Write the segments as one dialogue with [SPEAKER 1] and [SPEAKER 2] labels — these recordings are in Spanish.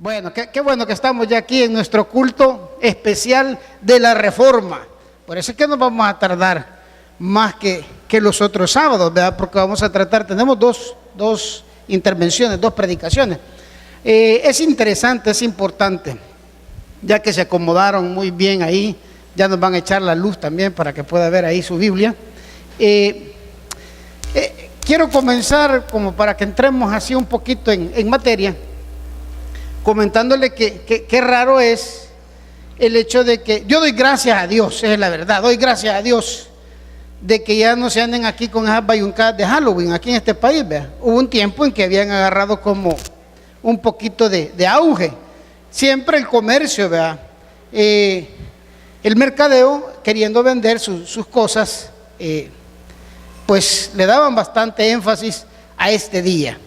[SPEAKER 1] Bueno, qué bueno que estamos ya aquí en nuestro culto especial de la Reforma. Por eso es que nos vamos a tardar más que los otros sábados, ¿verdad? Porque vamos a tratar, tenemos dos intervenciones, dos predicaciones. Es interesante, es importante, ya que se acomodaron muy bien ahí, ya nos van a echar la luz también para que pueda ver ahí su Biblia. Quiero comenzar como para que entremos así un poquito en materia, comentándole que qué raro es el hecho de que yo doy gracias a Dios, es la verdad, doy gracias a Dios de que ya no se anden aquí con esas bayuncadas de Halloween aquí en este país, ¿vea? Hubo un tiempo en que habían agarrado como un poquito de auge, siempre el comercio, ¿vea? El mercadeo queriendo vender sus cosas, pues le daban bastante énfasis a este día.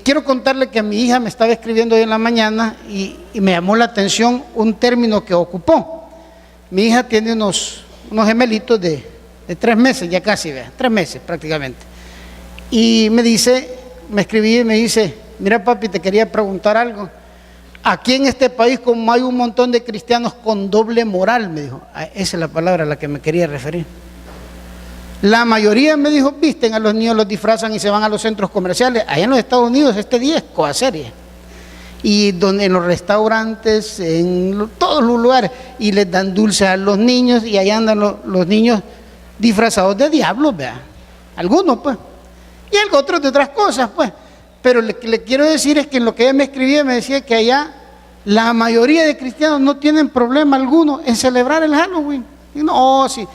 [SPEAKER 1] Quiero contarle que mi hija me estaba escribiendo hoy en la mañana y me llamó la atención un término que ocupó. Mi hija tiene unos gemelitos de 3 meses, ya casi, ¿vea? 3 meses prácticamente. Y me escribí y me dice: mira papi, te quería preguntar algo. Aquí en este país, como hay un montón de cristianos con doble moral, me dijo, esa es la palabra a la que me quería referir. La mayoría, me dijo, visten a los niños, los disfrazan y se van a los centros comerciales. Allá en los Estados Unidos este día es cosa seria. Y en los restaurantes, en todos los lugares, y les dan dulces a los niños y allá andan los niños disfrazados de diablos, ¿vea? Algunos pues, y otros de otras cosas pues. Pero lo que le quiero decir es que en lo que ella me escribía me decía que allá la mayoría de cristianos no tienen problema alguno en celebrar el Halloween. Y no, sí.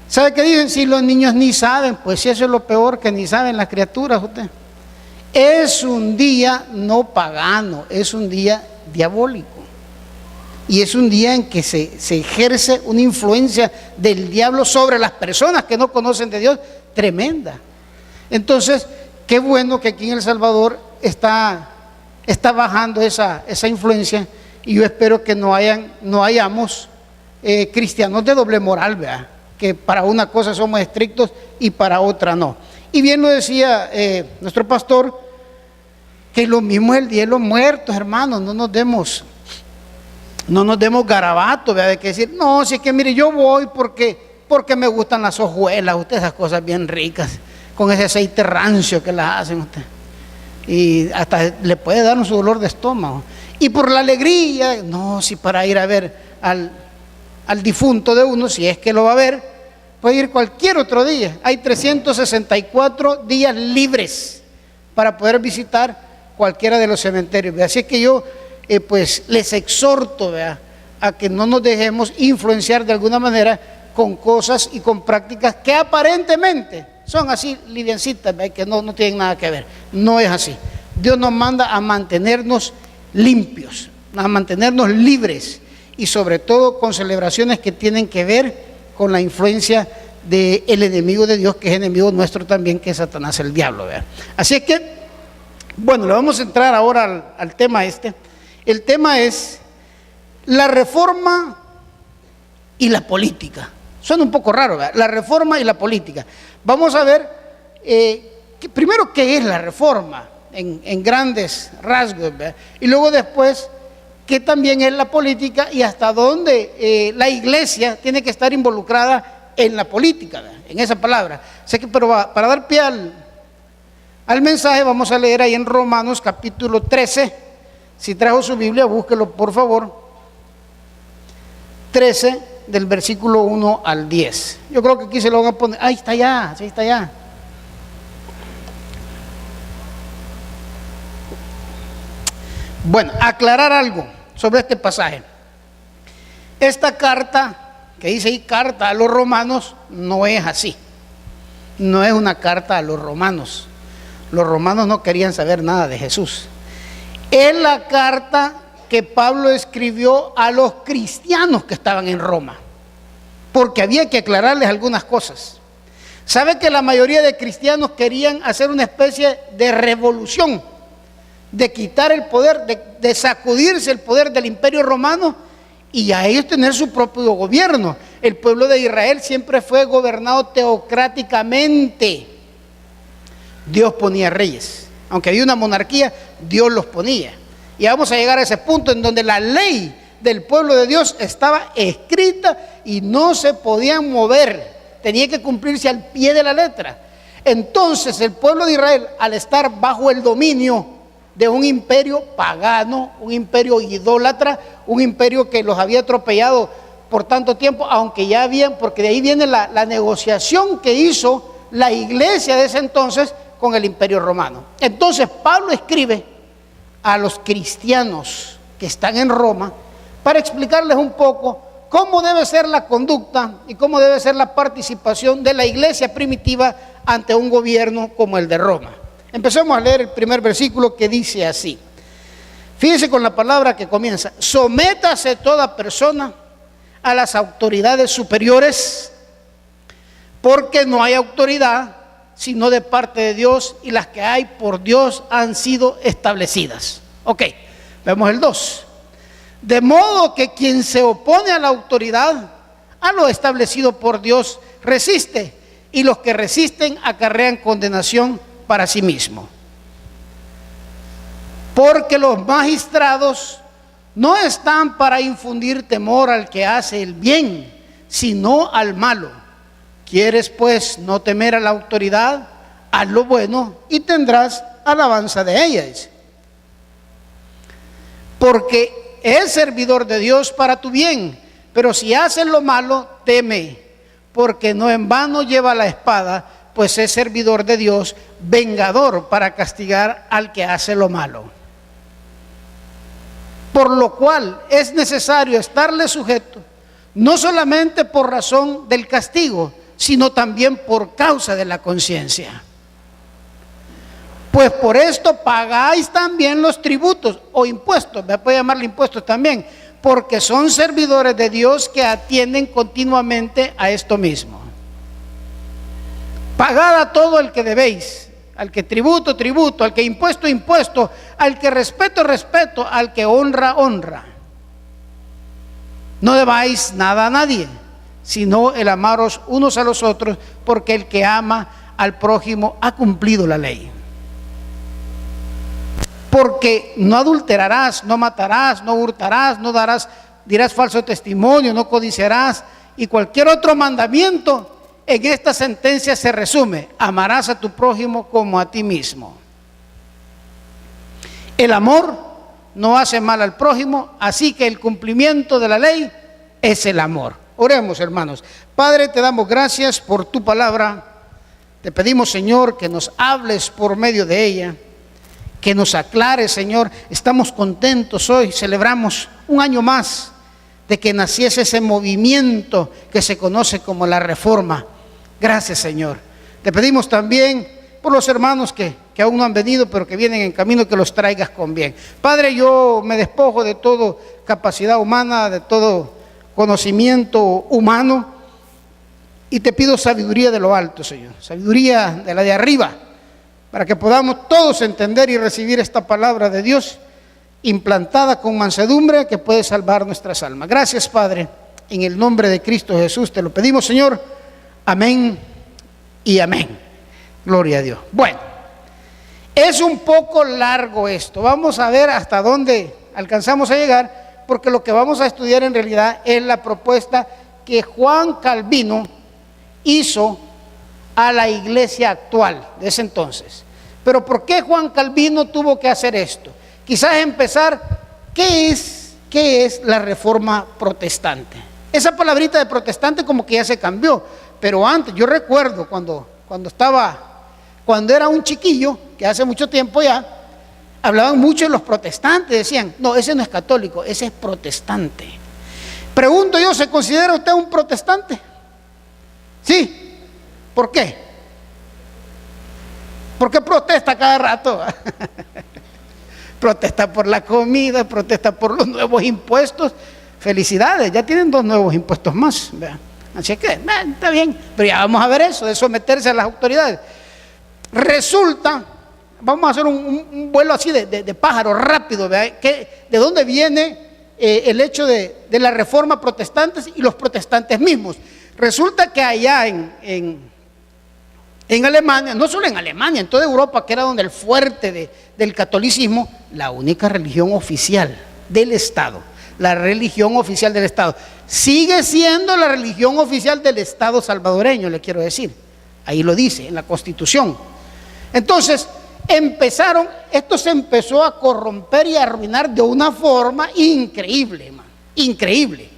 [SPEAKER 1] ¿Sabe qué dicen? Si los niños ni saben, pues si eso es lo peor, que ni saben las criaturas usted. Es un día no pagano, es un día diabólico. Y es un día en que se ejerce una influencia del diablo sobre las personas que no conocen de Dios, tremenda. Entonces, qué bueno que aquí en El Salvador está bajando esa influencia, y yo espero que no hayamos cristianos de doble moral, ¿verdad? Que para una cosa somos estrictos y para otra no. Y bien lo decía nuestro pastor, que lo mismo es el Día de los Muertos, hermanos. No nos demos garabato, ¿verdad? De que decir, no, si es que mire, yo voy porque me gustan las hojuelas, ustedes, esas cosas bien ricas, con ese aceite rancio que las hacen usted, y hasta le puede dar un dolor de estómago. Y por la alegría, no, si para ir a ver al difunto de uno, si es que lo va a ver, puede ir cualquier otro día. Hay 364 días libres para poder visitar cualquiera de los cementerios. Así es que yo pues les exhorto, ¿verdad?, a que no nos dejemos influenciar de alguna manera con cosas y con prácticas que aparentemente son así liviancitas, ¿verdad?, que no tienen nada que ver. No es así. Dios nos manda a mantenernos limpios, a mantenernos libres, y sobre todo con celebraciones que tienen que ver con la influencia del enemigo de Dios, que es enemigo nuestro también, que es Satanás, el diablo, ¿verdad? Así es que, bueno, le vamos a entrar ahora al tema este. El tema es la reforma y la política. Suena un poco raro, ¿verdad? La reforma y la política. Vamos a ver, primero, qué es la reforma en grandes rasgos, ¿verdad? Y luego después, que también es la política y hasta dónde la iglesia tiene que estar involucrada en la política, ¿verdad?, en esa palabra. Pero para dar pie al mensaje, vamos a leer ahí en Romanos capítulo 13. Si trajo su Biblia, búsquelo por favor. 13 del versículo 1 al 10. Yo creo que aquí se lo van a poner. Ahí está ya, sí está ya. Bueno, aclarar algo sobre este pasaje. Esta carta, que dice ahí carta a los romanos, no es así. No es una carta a los romanos. Los romanos no querían saber nada de Jesús. Es la carta que Pablo escribió a los cristianos que estaban en Roma, porque había que aclararles algunas cosas. ¿Sabe que la mayoría de cristianos querían hacer una especie de revolución, de quitar el poder, de sacudirse el poder del imperio romano y a ellos tener su propio gobierno? El pueblo de Israel siempre fue gobernado teocráticamente. Dios ponía reyes, aunque había una monarquía, Dios los ponía. Y vamos a llegar a ese punto en donde la ley del pueblo de Dios estaba escrita y no se podían mover, tenía que cumplirse al pie de la letra. Entonces el pueblo de Israel, al estar bajo el dominio de un imperio pagano, un imperio idólatra, un imperio que los había atropellado por tanto tiempo, aunque ya habían, porque de ahí viene la negociación que hizo la iglesia de ese entonces con el imperio romano. Entonces Pablo escribe a los cristianos que están en Roma para explicarles un poco cómo debe ser la conducta y cómo debe ser la participación de la iglesia primitiva ante un gobierno como el de Roma. Empecemos a leer el primer versículo, que dice así. Fíjense con la palabra que comienza: sométase toda persona a las autoridades superiores, porque no hay autoridad sino de parte de Dios, y las que hay por Dios han sido establecidas. Ok, vemos el 2. De modo que quien se opone a la autoridad, a lo establecido por Dios, resiste, y los que resisten acarrean condenación para sí mismo. Porque los magistrados no están para infundir temor al que hace el bien, sino al malo. ¿Quieres pues no temer a la autoridad? Haz lo bueno y tendrás alabanza de ella. Porque es servidor de Dios para tu bien, pero si haces lo malo, teme, porque no en vano lleva la espada, pues es servidor de Dios, vengador para castigar al que hace lo malo. Por lo cual es necesario estarle sujeto, no solamente por razón del castigo, sino también por causa de la conciencia. Pues por esto pagáis también los tributos o impuestos, me puede llamarle impuestos también, porque son servidores de Dios que atienden continuamente a esto mismo. Pagad a todo el que debéis, al que tributo, tributo, al que impuesto, impuesto, al que respeto, respeto, al que honra, honra. No debáis nada a nadie, sino el amaros unos a los otros, porque el que ama al prójimo ha cumplido la ley. Porque no adulterarás, no matarás, no hurtarás, no dirás falso testimonio, no codiciarás, y cualquier otro mandamiento en esta sentencia se resume: amarás a tu prójimo como a ti mismo. El amor no hace mal al prójimo, así que el cumplimiento de la ley es el amor. Oremos, hermanos. Padre, te damos gracias por tu palabra. Te pedimos, Señor, que nos hables por medio de ella, que nos aclares, Señor. Estamos contentos hoy, celebramos un año más de que naciese ese movimiento que se conoce como la Reforma. Gracias, Señor. Te pedimos también por los hermanos que aún no han venido, pero que vienen en camino, que los traigas con bien. Padre, yo me despojo de toda capacidad humana, de todo conocimiento humano, y te pido sabiduría de lo alto, Señor, sabiduría de la de arriba, para que podamos todos entender y recibir esta palabra de Dios implantada con mansedumbre, que puede salvar nuestras almas. Gracias, Padre, en el nombre de Cristo Jesús te lo pedimos, Señor. Amén y amén. Gloria a Dios. Bueno, es un poco largo esto. Vamos a ver hasta dónde alcanzamos a llegar, porque lo que vamos a estudiar en realidad es la propuesta que Juan Calvino hizo a la iglesia actual de ese entonces. Pero ¿por qué Juan Calvino tuvo que hacer esto? Quizás empezar, ¿qué es la Reforma protestante? Esa palabrita de protestante como que ya se cambió, pero antes, yo recuerdo cuando era un chiquillo, que hace mucho tiempo ya, hablaban mucho de los protestantes, decían, no, ese no es católico, ese es protestante. Pregunto yo, ¿se considera usted un protestante? Sí. ¿Por qué? ¿Por qué protesta cada rato? Protesta por la comida, protesta por los nuevos impuestos. Felicidades, ya tienen 2 nuevos impuestos más. ¿Vean? Así que, está bien, pero ya vamos a ver eso, de someterse a las autoridades. Resulta, vamos a hacer un vuelo así de pájaro rápido, ¿vean? ¿De dónde viene el hecho de la Reforma protestante y los protestantes mismos? Resulta que allá en En Alemania, no solo en Alemania, en toda Europa, que era donde el fuerte del catolicismo, la única religión oficial del Estado, la religión oficial del Estado, sigue siendo la religión oficial del Estado salvadoreño, le quiero decir. Ahí lo dice en la Constitución. Entonces, esto se empezó a corromper y a arruinar de una forma increíble, man, increíble.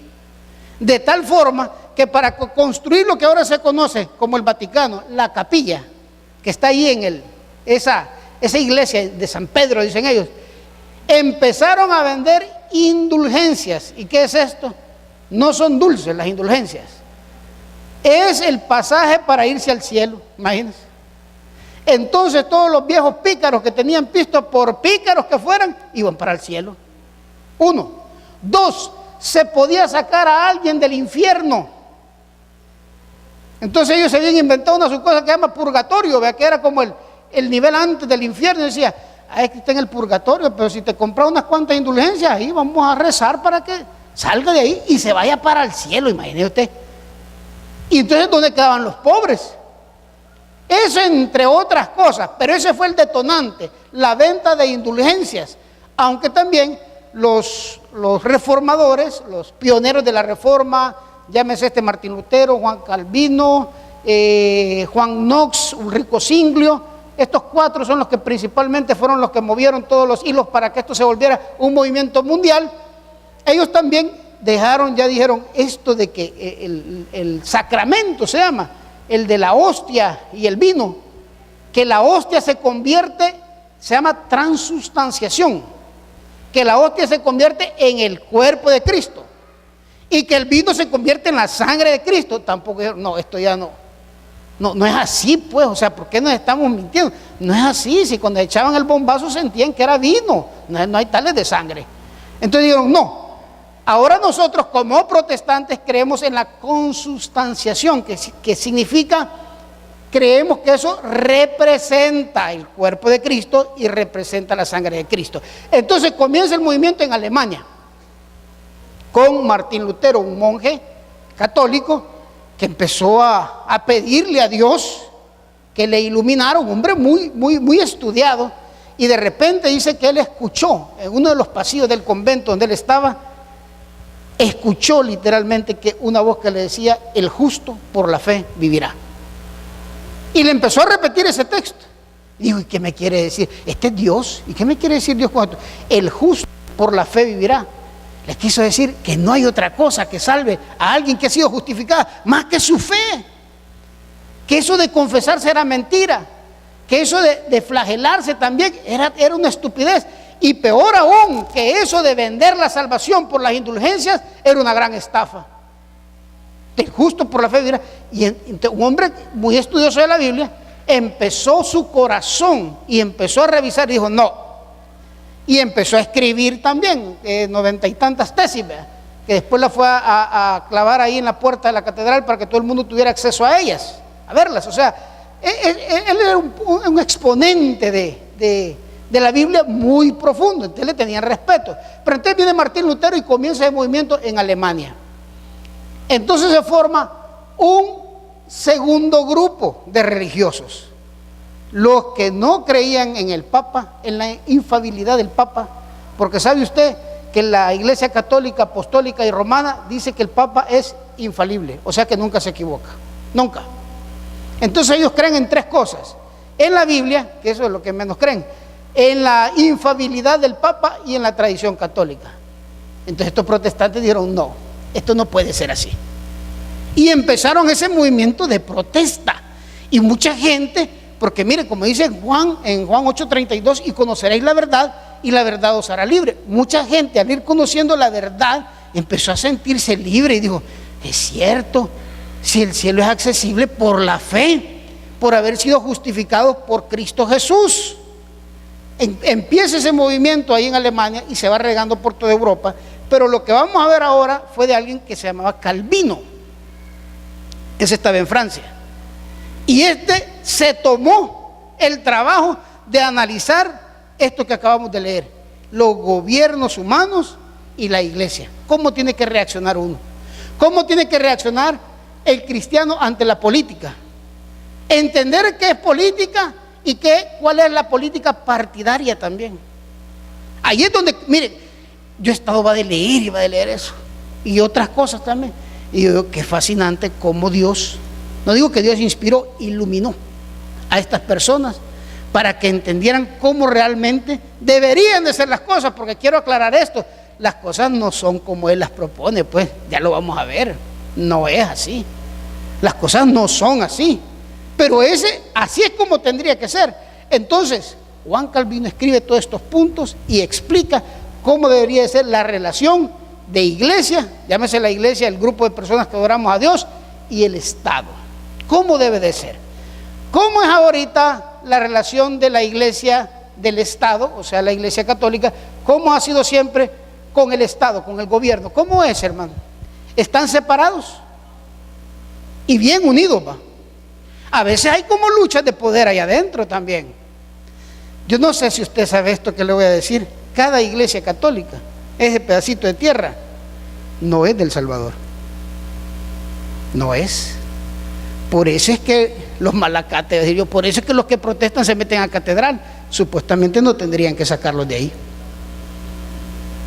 [SPEAKER 1] De tal forma que para construir lo que ahora se conoce como el Vaticano, la capilla que está ahí en esa iglesia de San Pedro, dicen ellos, empezaron a vender indulgencias. ¿Y qué es esto? No son dulces las indulgencias, es el pasaje para irse al cielo, imagínense. Entonces todos los viejos pícaros que tenían pisto, por pícaros que fueran, iban para el cielo. 1. 2, se podía sacar a alguien del infierno. Entonces ellos se habían inventado una cosa que se llama purgatorio, ¿vea? Que era como el nivel antes del infierno. Y decía, es que está en el purgatorio, pero si te compras unas cuantas indulgencias, ahí vamos a rezar para que salga de ahí y se vaya para el cielo, imagínese usted. Y entonces, ¿dónde quedaban los pobres? Eso entre otras cosas, pero ese fue el detonante, la venta de indulgencias. Aunque también los reformadores, los pioneros de la reforma, llámese Martín Lutero, Juan Calvino, Juan Knox, Ulrico Zwinglio, estos 4 son los que principalmente fueron los que movieron todos los hilos para que esto se volviera un movimiento mundial. Ellos también dijeron esto de que el sacramento se llama, el de la hostia y el vino, que la hostia se llama transustanciación, que la hostia se convierte en el cuerpo de Cristo y que el vino se convierte en la sangre de Cristo. Tampoco, no, esto ya no es así, pues, o sea, ¿por qué nos estamos mintiendo? No es así, si cuando echaban el bombazo sentían que era vino, no hay tales de sangre. Entonces dijeron, no. Ahora nosotros como protestantes creemos en la consustanciación, que significa, creemos que eso representa el cuerpo de Cristo y representa la sangre de Cristo. Entonces comienza el movimiento en Alemania, con Martín Lutero, un monje católico, que empezó a pedirle a Dios que le iluminara, un hombre muy estudiado, y de repente dice que él escuchó, en uno de los pasillos del convento donde él estaba, escuchó literalmente que una voz que le decía, el justo por la fe vivirá. Y le empezó a repetir ese texto. Dijo, ¿y qué me quiere decir? Este es Dios. ¿Y qué me quiere decir Dios con esto? El justo por la fe vivirá. Le quiso decir que no hay otra cosa que salve a alguien que ha sido justificada más que su fe. Que eso de confesarse era mentira. Que eso de flagelarse también era una estupidez. Y peor aún, que eso de vender la salvación por las indulgencias era una gran estafa. El justo por la fe vivirá. Y un hombre muy estudioso de la Biblia empezó su corazón y empezó a revisar y dijo no. Y empezó a escribir también 90 y tantas tesis, ¿verdad? Que después la fue a clavar ahí en la puerta de la catedral para que todo el mundo tuviera acceso a ellas, a verlas. O sea, él era un exponente de la Biblia muy profundo, entonces le tenían respeto. Pero entonces viene Martín Lutero y comienza el movimiento en Alemania. Entonces se forma un segundo grupo de religiosos, los que no creían en el Papa, en la infalibilidad del Papa, porque sabe usted que la Iglesia Católica, Apostólica y Romana dice que el Papa es infalible, o sea que nunca se equivoca, nunca. Entonces ellos creen en 3 cosas: en la Biblia, que eso es lo que menos creen, en la infalibilidad del Papa y en la tradición católica. Entonces estos protestantes dijeron no, esto no puede ser así, y empezaron ese movimiento de protesta. Y mucha gente, porque mire, como dice en Juan 8:32, y conoceréis la verdad y la verdad os hará libre. Mucha gente al ir conociendo la verdad empezó a sentirse libre y dijo, es cierto, si el cielo es accesible por la fe, por haber sido justificados por Cristo Jesús. Empieza ese movimiento ahí en Alemania y se va regando por toda Europa. Pero lo que vamos a ver ahora fue de alguien que se llamaba Calvino. Ese estaba en Francia. Y se tomó el trabajo de analizar esto que acabamos de leer: los gobiernos humanos y la iglesia. ¿Cómo tiene que reaccionar uno? ¿Cómo tiene que reaccionar el cristiano ante la política? Entender qué es política y cuál es la política partidaria también. Ahí es donde, miren, yo he estado va de leer eso y otras cosas también. Y yo digo, qué fascinante cómo Dios, no digo que Dios inspiró, iluminó a estas personas para que entendieran cómo realmente deberían de ser las cosas, porque quiero aclarar esto, las cosas no son como Él las propone, pues ya lo vamos a ver, no es así, las cosas no son así, pero así es como tendría que ser. Entonces, Juan Calvino escribe todos estos puntos y explica cómo debería de ser la relación de iglesia, llámese la iglesia, el grupo de personas que adoramos a Dios, y el Estado. ¿Cómo debe de ser? ¿Cómo es ahorita la relación de la iglesia del Estado, o sea, la iglesia católica? ¿Cómo ha sido siempre con el Estado, con el gobierno? ¿Cómo es, hermano? Están separados y bien unidos, va. A veces hay como luchas de poder allá adentro también. Yo no sé si usted sabe esto que le voy a decir. Cada iglesia católica, ese pedacito de tierra, no es del Salvador. No es. Por eso es que los malacates, por eso es que los que protestan se meten a catedral. Supuestamente no tendrían que sacarlos de ahí.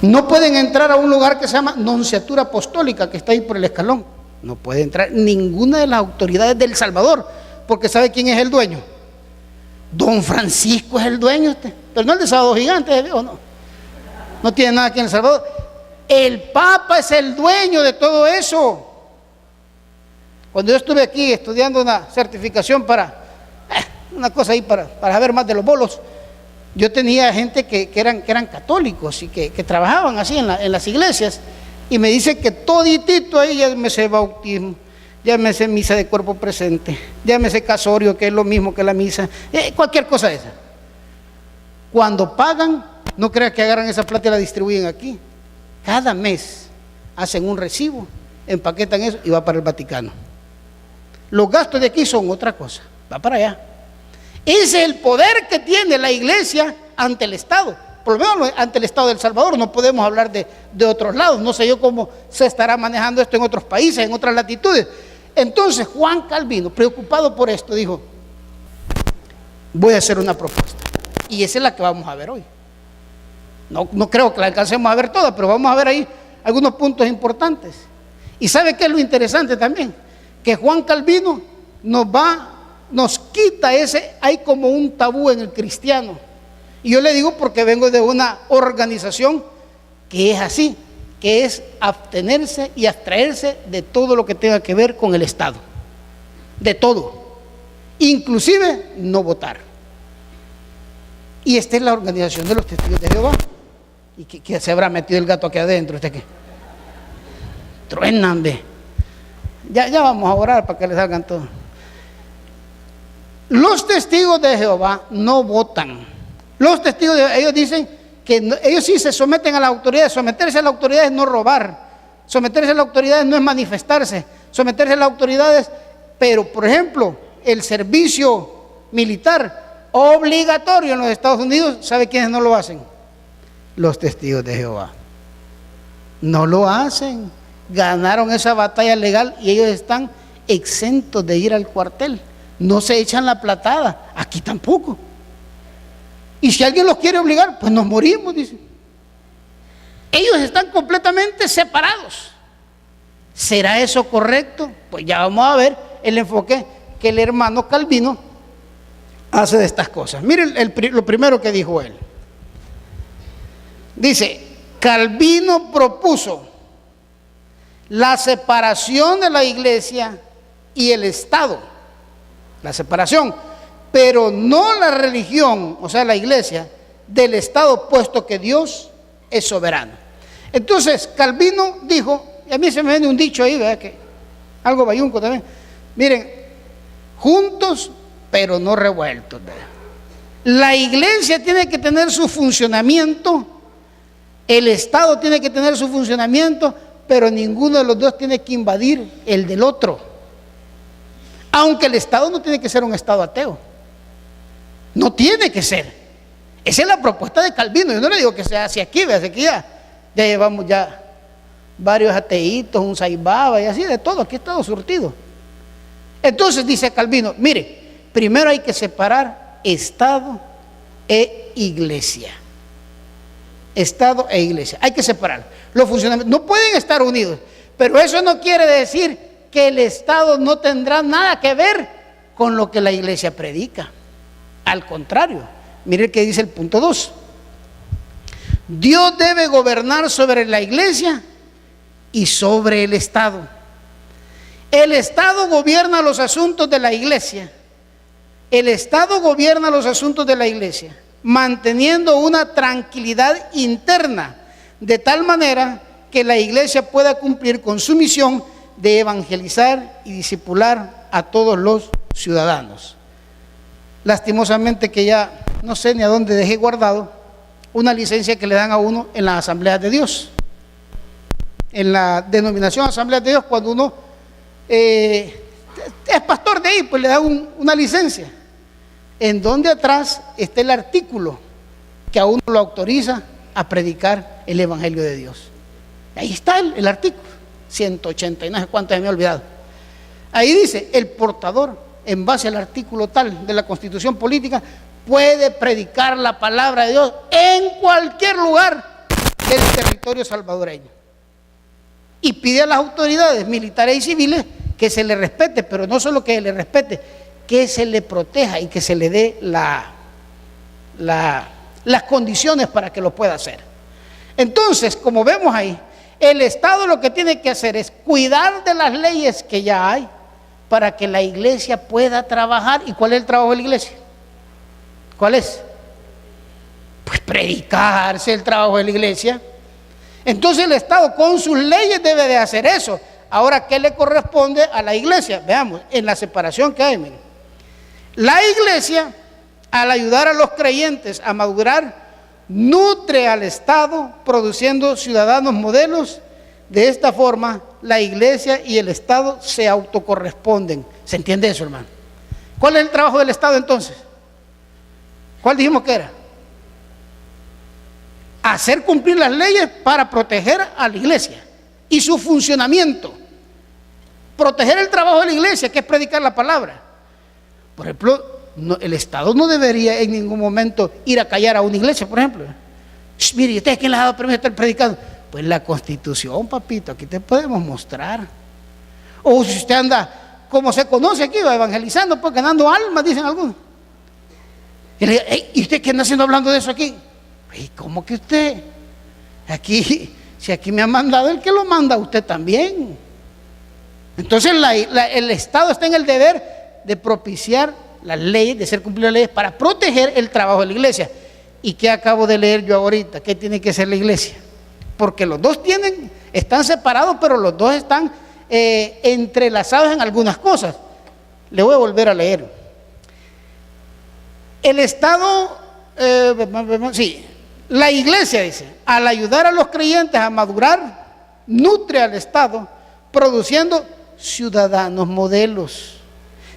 [SPEAKER 1] No pueden entrar a un lugar que se llama Nunciatura Apostólica, que está ahí por el escalón. No puede entrar ninguna de las autoridades del Salvador, porque ¿sabe quién es el dueño? Don Francisco es el dueño, pero no el de Sábado Gigante, ¿o no? No tiene nada aquí en El Salvador. El Papa es el dueño de todo eso. Cuando yo estuve aquí estudiando una certificación para una cosa ahí para saber más de los bolos, yo tenía gente que eran católicos y que trabajaban así en las iglesias, y me dicen que toditito ahí, llámese bautismo, llámese misa de cuerpo presente, llámese casorio, que es lo mismo que la misa, cualquier cosa de esa. Cuando pagan, no crean que agarran esa plata y la distribuyen aquí. Cada mes hacen un recibo, empaquetan eso y va para el Vaticano. Los gastos de aquí son otra cosa, va para allá. Ese es el poder que tiene la iglesia ante el Estado, por lo menos ante el Estado de El Salvador. No podemos hablar de otros lados, no sé yo cómo se estará manejando esto en otros países, en otras latitudes. Entonces Juan Calvino, preocupado por esto, dijo, voy a hacer una propuesta, y esa es la que vamos a ver hoy. No creo que la alcancemos a ver toda, pero vamos a ver ahí algunos puntos importantes. Y ¿sabe qué es lo interesante también? Que Juan Calvino nos quita hay como un tabú en el cristiano. Y yo le digo porque vengo de una organización que es así, que es abstenerse y abstraerse de todo lo que tenga que ver con el Estado, de todo, inclusive no votar. Y esta es la organización de los Testigos de Jehová. ¿Y que se habrá metido el gato aquí adentro? ¿Usted qué? Truenan, ve. Ya vamos a orar para que les salgan todos. Los Testigos de Jehová no votan. Los testigos de Jehová, ellos dicen que ellos sí se someten a las autoridades. Someterse a las autoridades es no robar. Someterse a las autoridades no es manifestarse. Someterse a las autoridades, pero por ejemplo, el servicio militar obligatorio en los Estados Unidos, ¿sabe quiénes no lo hacen? Los Testigos de Jehová. No lo hacen. Ganaron esa batalla legal y ellos están exentos de ir al cuartel. No se echan la platada. Aquí tampoco. Y si alguien los quiere obligar, pues nos morimos, dicen. Ellos están completamente separados. ¿Será eso correcto? Pues ya vamos a ver el enfoque que el hermano Calvino hace de estas cosas. Miren lo primero que dijo él. Dice, Calvino propuso la separación de la iglesia y el Estado, la separación, pero no la religión, o sea, la iglesia, del Estado, puesto que Dios es soberano. Entonces, Calvino dijo, y a mí se me viene un dicho ahí, ¿verdad? Que algo bayunco también. Miren, juntos, pero no revueltos, ¿verdad? La iglesia tiene que tener su funcionamiento, el Estado tiene que tener su funcionamiento, pero ninguno de los dos tiene que invadir el del otro. Aunque el Estado no tiene que ser un Estado ateo. No tiene que ser. Esa es la propuesta de Calvino. Yo no le digo que sea hacia aquí, hacia aquí ya llevamos ya varios ateitos, un saibaba y así de todo. Aquí está todo surtido. Entonces dice Calvino, mire, primero hay que separar Estado e iglesia. Estado e iglesia. Hay que separar. Los funcionamientos no pueden estar unidos, pero eso no quiere decir que el Estado no tendrá nada que ver con lo que la iglesia predica. Al contrario, mire que dice el punto 2. Dios debe gobernar sobre la iglesia y sobre el Estado. El Estado gobierna los asuntos de la iglesia. El Estado gobierna los asuntos de la iglesia, manteniendo una tranquilidad interna, de tal manera que la iglesia pueda cumplir con su misión de evangelizar y discipular a todos los ciudadanos. Lastimosamente que ya no sé ni a dónde dejé guardado una licencia que le dan a uno en las asambleas de Dios. En la denominación Asambleas de Dios, cuando uno es pastor de ahí, pues le dan una licencia, en donde atrás está el artículo que a uno lo autoriza a predicar el Evangelio de Dios. Ahí está el artículo 180 y no sé cuánto se me ha olvidado. Ahí dice: el portador, en base al artículo tal de la Constitución Política, puede predicar la palabra de Dios en cualquier lugar del territorio salvadoreño. Y pide a las autoridades militares y civiles que se le respete, pero no solo que le respete, que se le proteja y que se le dé las condiciones para que lo pueda hacer. Entonces, como vemos ahí, el Estado lo que tiene que hacer es cuidar de las leyes que ya hay para que la iglesia pueda trabajar. ¿Y cuál es el trabajo de la iglesia? ¿Cuál es? Pues predicarse, el trabajo de la iglesia. Entonces el Estado con sus leyes debe de hacer eso. Ahora, ¿qué le corresponde a la iglesia? Veamos, en la separación que hay, miren. La iglesia, al ayudar a los creyentes a madurar, nutre al Estado produciendo ciudadanos modelos. De esta forma, la iglesia y el Estado se autocorresponden. ¿Se entiende eso, hermano? ¿Cuál es el trabajo del Estado entonces? ¿Cuál dijimos que era? Hacer cumplir las leyes para proteger a la iglesia y su funcionamiento. Proteger el trabajo de la iglesia, que es predicar la palabra. Por ejemplo, el Estado no debería en ningún momento ir a callar a una iglesia, por ejemplo. Mire, ¿usted quién le ha dado permiso de estar predicando? Pues la Constitución, papito, aquí te podemos mostrar. O si usted anda, como se conoce aquí, va evangelizando, pues ganando almas, dicen algunos. Y le digo: ¿y usted qué anda haciendo hablando de eso aquí? ¿Y cómo que usted? Aquí, si aquí me ha mandado el que lo manda, usted también. Entonces el Estado está en el deber de propiciar las leyes, de hacer cumplir las leyes para proteger el trabajo de la iglesia. ¿Y qué acabo de leer yo ahorita? ¿Qué tiene que hacer la iglesia? Porque los dos están separados, pero los dos están entrelazados en algunas cosas. Le voy a volver a leer. El Estado, la iglesia, dice, al ayudar a los creyentes a madurar, nutre al Estado, produciendo ciudadanos modelos.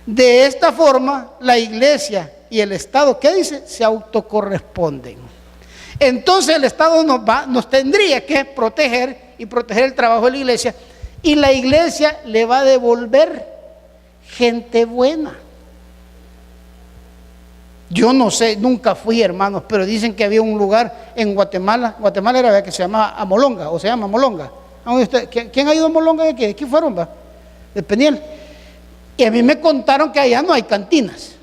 [SPEAKER 1] De esta forma, la iglesia y el Estado, ¿qué dice? Se autocorresponden. Entonces el Estado nos tendría que proteger y proteger el trabajo de la iglesia, y la iglesia le va a devolver gente buena. Yo no sé, nunca fui, hermanos, pero dicen que había un lugar en Guatemala era que se llamaba Amolonga, o se llama Amolonga. ¿Quién ha ido a Amolonga de aquí? ¿De aquí fueron, va? De Peniel. Y a mí me contaron que allá no hay cantinas.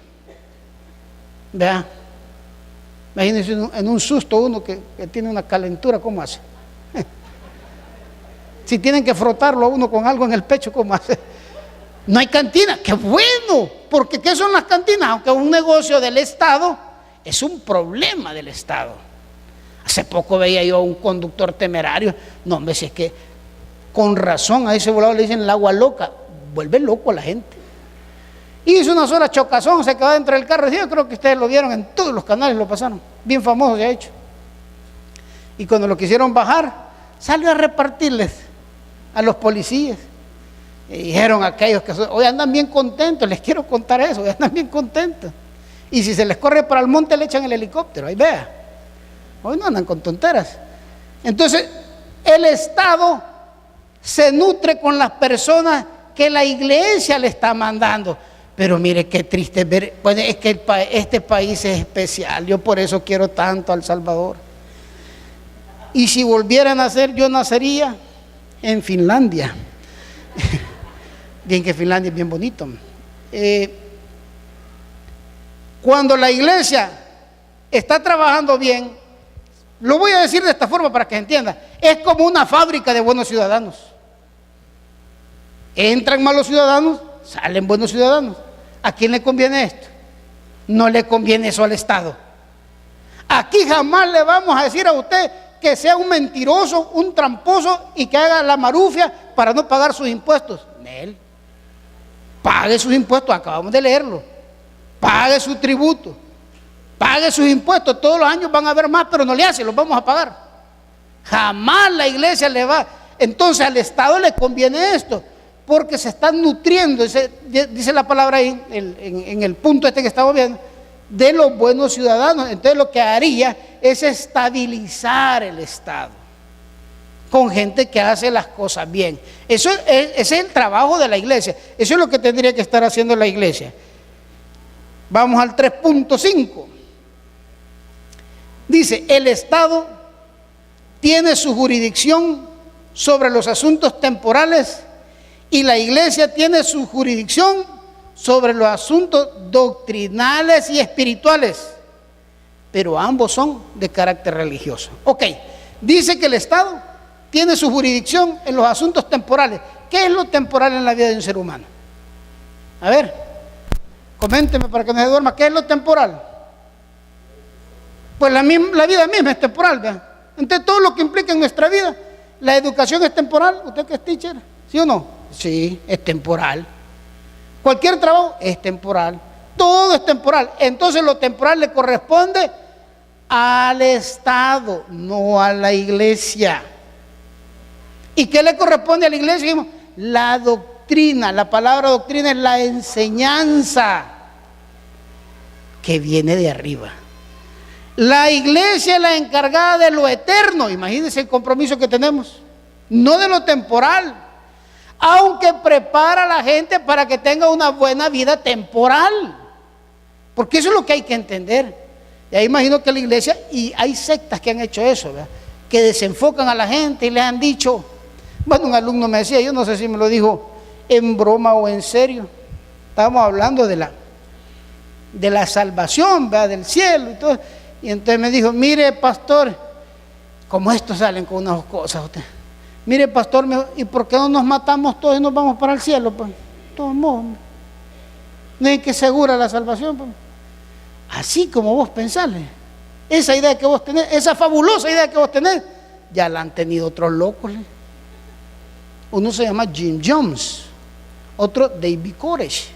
[SPEAKER 1] Vea, imagínense en un susto uno que tiene una calentura, ¿cómo hace? Si tienen que frotarlo a uno con algo en el pecho, ¿cómo hace? No hay cantina. ¡Qué bueno! Porque ¿qué son las cantinas? Aunque un negocio del Estado, es un problema del Estado. Hace poco veía yo a un conductor temerario. No, hombre, si es que con razón a ese volado le dicen el agua loca. Vuelve loco a la gente. Hizo una sola chocazón, se quedó dentro del carro. Yo creo que ustedes lo vieron en todos los canales, lo pasaron. Bien famoso se ha hecho. Y cuando lo quisieron bajar, salió a repartirles a los policías. Y dijeron aquellos que hoy andan bien contentos, les quiero contar eso, hoy andan bien contentos. Y si se les corre para el monte, le echan el helicóptero, ahí vea. Hoy no andan con tonteras. Entonces, el Estado se nutre con las personas que la iglesia le está mandando. Pero mire qué triste ver, pues es que este país es especial, yo por eso quiero tanto a El Salvador. Y si volviera a nacer, yo nacería en Finlandia. Bien que Finlandia es bien bonito. Cuando la iglesia está trabajando bien, lo voy a decir de esta forma para que se entienda, es como una fábrica de buenos ciudadanos. Entran malos ciudadanos, salen buenos ciudadanos. ¿A quién le conviene esto? No le conviene eso al Estado. Aquí jamás le vamos a decir a usted que sea un mentiroso, un tramposo y que haga la marufia para no pagar sus impuestos. Él pague sus impuestos, acabamos de leerlo. Pague su tributo, pague sus impuestos. Todos los años van a haber más, pero no le hace, los vamos a pagar. Jamás la iglesia le va. Entonces al Estado le conviene esto, porque se están nutriendo, dice la palabra ahí, en el punto este que estamos viendo, de los buenos ciudadanos. Entonces lo que haría es estabilizar el Estado con gente que hace las cosas bien. Ese es el trabajo de la iglesia. Eso es lo que tendría que estar haciendo la iglesia. Vamos al 3.5. Dice, el Estado tiene su jurisdicción sobre los asuntos temporales y la iglesia tiene su jurisdicción sobre los asuntos doctrinales y espirituales, pero ambos son de carácter religioso. Ok, dice que el Estado tiene su jurisdicción en los asuntos temporales. ¿Qué es lo temporal en la vida de un ser humano? A ver, coménteme para que no se duerma. ¿Qué es lo temporal? Pues la vida misma es temporal, ¿verdad? Entonces todo lo que implica en nuestra vida, la educación es temporal. ¿Usted que es teacher? ¿Sí o no? Sí, es temporal. Cualquier trabajo es temporal. Todo es temporal. Entonces lo temporal le corresponde al Estado, no a la iglesia. ¿Y qué le corresponde a la iglesia? La doctrina. La palabra doctrina es la enseñanza que viene de arriba. La iglesia es la encargada de lo eterno. Imagínense el compromiso que tenemos, no de lo temporal, aunque prepara a la gente para que tenga una buena vida temporal, porque eso es lo que hay que entender. Y ahí imagino que la iglesia, y hay sectas que han hecho eso, ¿verdad?, que desenfocan a la gente y les han dicho, bueno, un alumno me decía, yo no sé si me lo dijo en broma o en serio, estábamos hablando de la salvación, ¿verdad?, del cielo y todo, y entonces me dijo, mire pastor, como estos salen con unas cosas usted. Mire, pastor, ¿y por qué no nos matamos todos y nos vamos para el cielo? Pues, todos modos, no hay que segura la salvación. Pues. Así como vos pensás, esa idea que vos tenés, esa fabulosa idea que vos tenés, ya la han tenido otros locos. Uno se llama Jim Jones, otro David Koresh.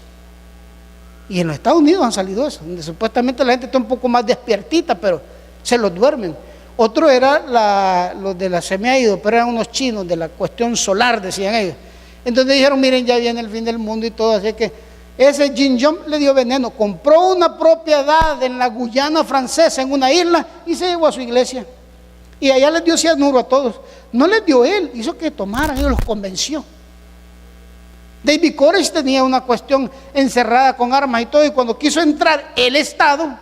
[SPEAKER 1] Y en los Estados Unidos han salido eso, donde supuestamente la gente está un poco más despiertita, pero se los duermen. Otro era los de la se me ha ido, pero eran unos chinos de la cuestión solar, decían ellos. Entonces dijeron, miren, ya viene el fin del mundo y todo, así que ese Jim Jones le dio veneno, compró una propiedad en la Guyana francesa, en una isla, y se llevó a su iglesia. Y allá les dio cianuro a todos. No les dio él, hizo que tomaran, él los convenció. David Koresh tenía una cuestión encerrada con armas y todo, y cuando quiso entrar el Estado,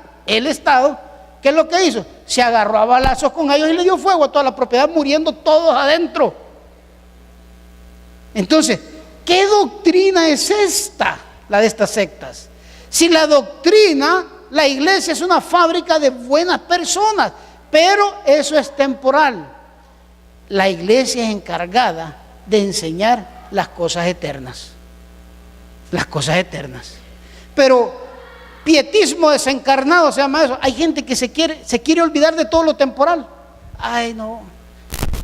[SPEAKER 1] ¿qué es lo que hizo? Se agarró a balazos con ellos y le dio fuego a toda la propiedad, muriendo todos adentro. Entonces, ¿qué doctrina es esta? La de estas sectas. Si la doctrina, la iglesia es una fábrica de buenas personas, pero eso es temporal. La iglesia es encargada de enseñar las cosas eternas. Las cosas eternas. Pero pietismo desencarnado se llama eso. Hay gente que se quiere olvidar de todo lo temporal. Ay, no.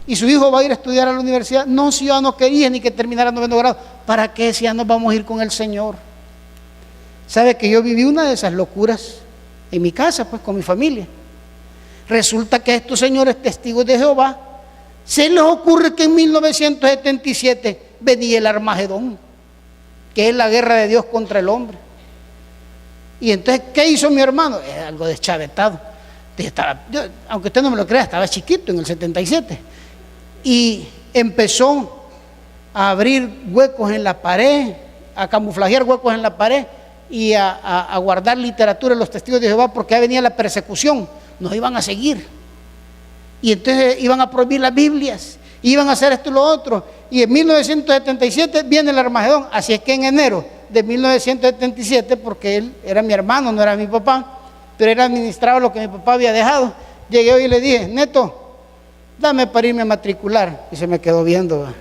[SPEAKER 1] Y su hijo va a ir a estudiar a la universidad. No, si yo no quería ni que terminara el 9º grado. ¿Para qué si ya nos vamos a ir con el Señor? ¿Sabe que yo viví una de esas locuras en mi casa, pues, con mi familia? Resulta que a estos señores testigos de Jehová se les ocurre que en 1977 venía el Armagedón, que es la guerra de Dios contra el hombre. Y entonces, ¿qué hizo mi hermano? Es algo deschavetado. Yo, aunque usted no me lo crea, estaba chiquito en el 77. Y empezó a abrir huecos en la pared, a camuflajear huecos en la pared, y a guardar literatura de los testigos de Jehová, porque ya venía la persecución, nos iban a seguir. Y entonces iban a prohibir las Biblias, iban a hacer esto y lo otro. Y en 1977 viene el Armagedón. Así es que en enero de 1977, porque él era mi hermano, no era mi papá, pero él administraba lo que mi papá había dejado, llegué hoy y le dije: Neto, dame para irme a matricular. Y se me quedó viendo, ¿va?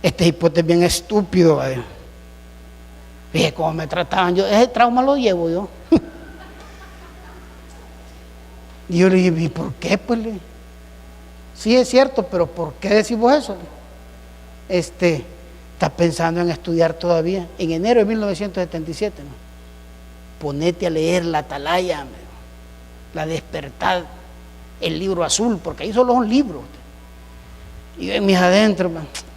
[SPEAKER 1] Este hipote es bien estúpido, ¿va? Dije, cómo me trataban, yo ese trauma lo llevo yo. Y yo le dije: ¿y por qué? Pues le dije: sí, es cierto, pero ¿por qué decimos eso? Está pensando en estudiar todavía. En enero de 1977, ¿no? Ponete a leer la Atalaya, la Despertad, el Libro Azul, porque ahí solo son libros. Y en mis adentros,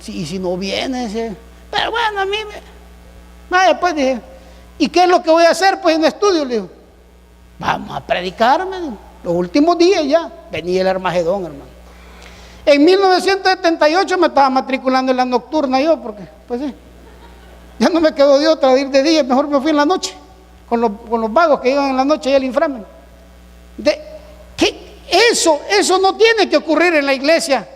[SPEAKER 1] y si no viene ese, pero bueno, a mí después dije: ¿y qué es lo que voy a hacer? Pues en estudio, le digo: vamos a predicarme. Los últimos días ya venía el Armagedón, hermano. En 1978 me estaba matriculando en la nocturna yo, porque pues sí, ya no me quedó de otra de ir de día, mejor me fui en la noche con los vagos que iban en la noche y al inframen. Eso no tiene que ocurrir en la iglesia,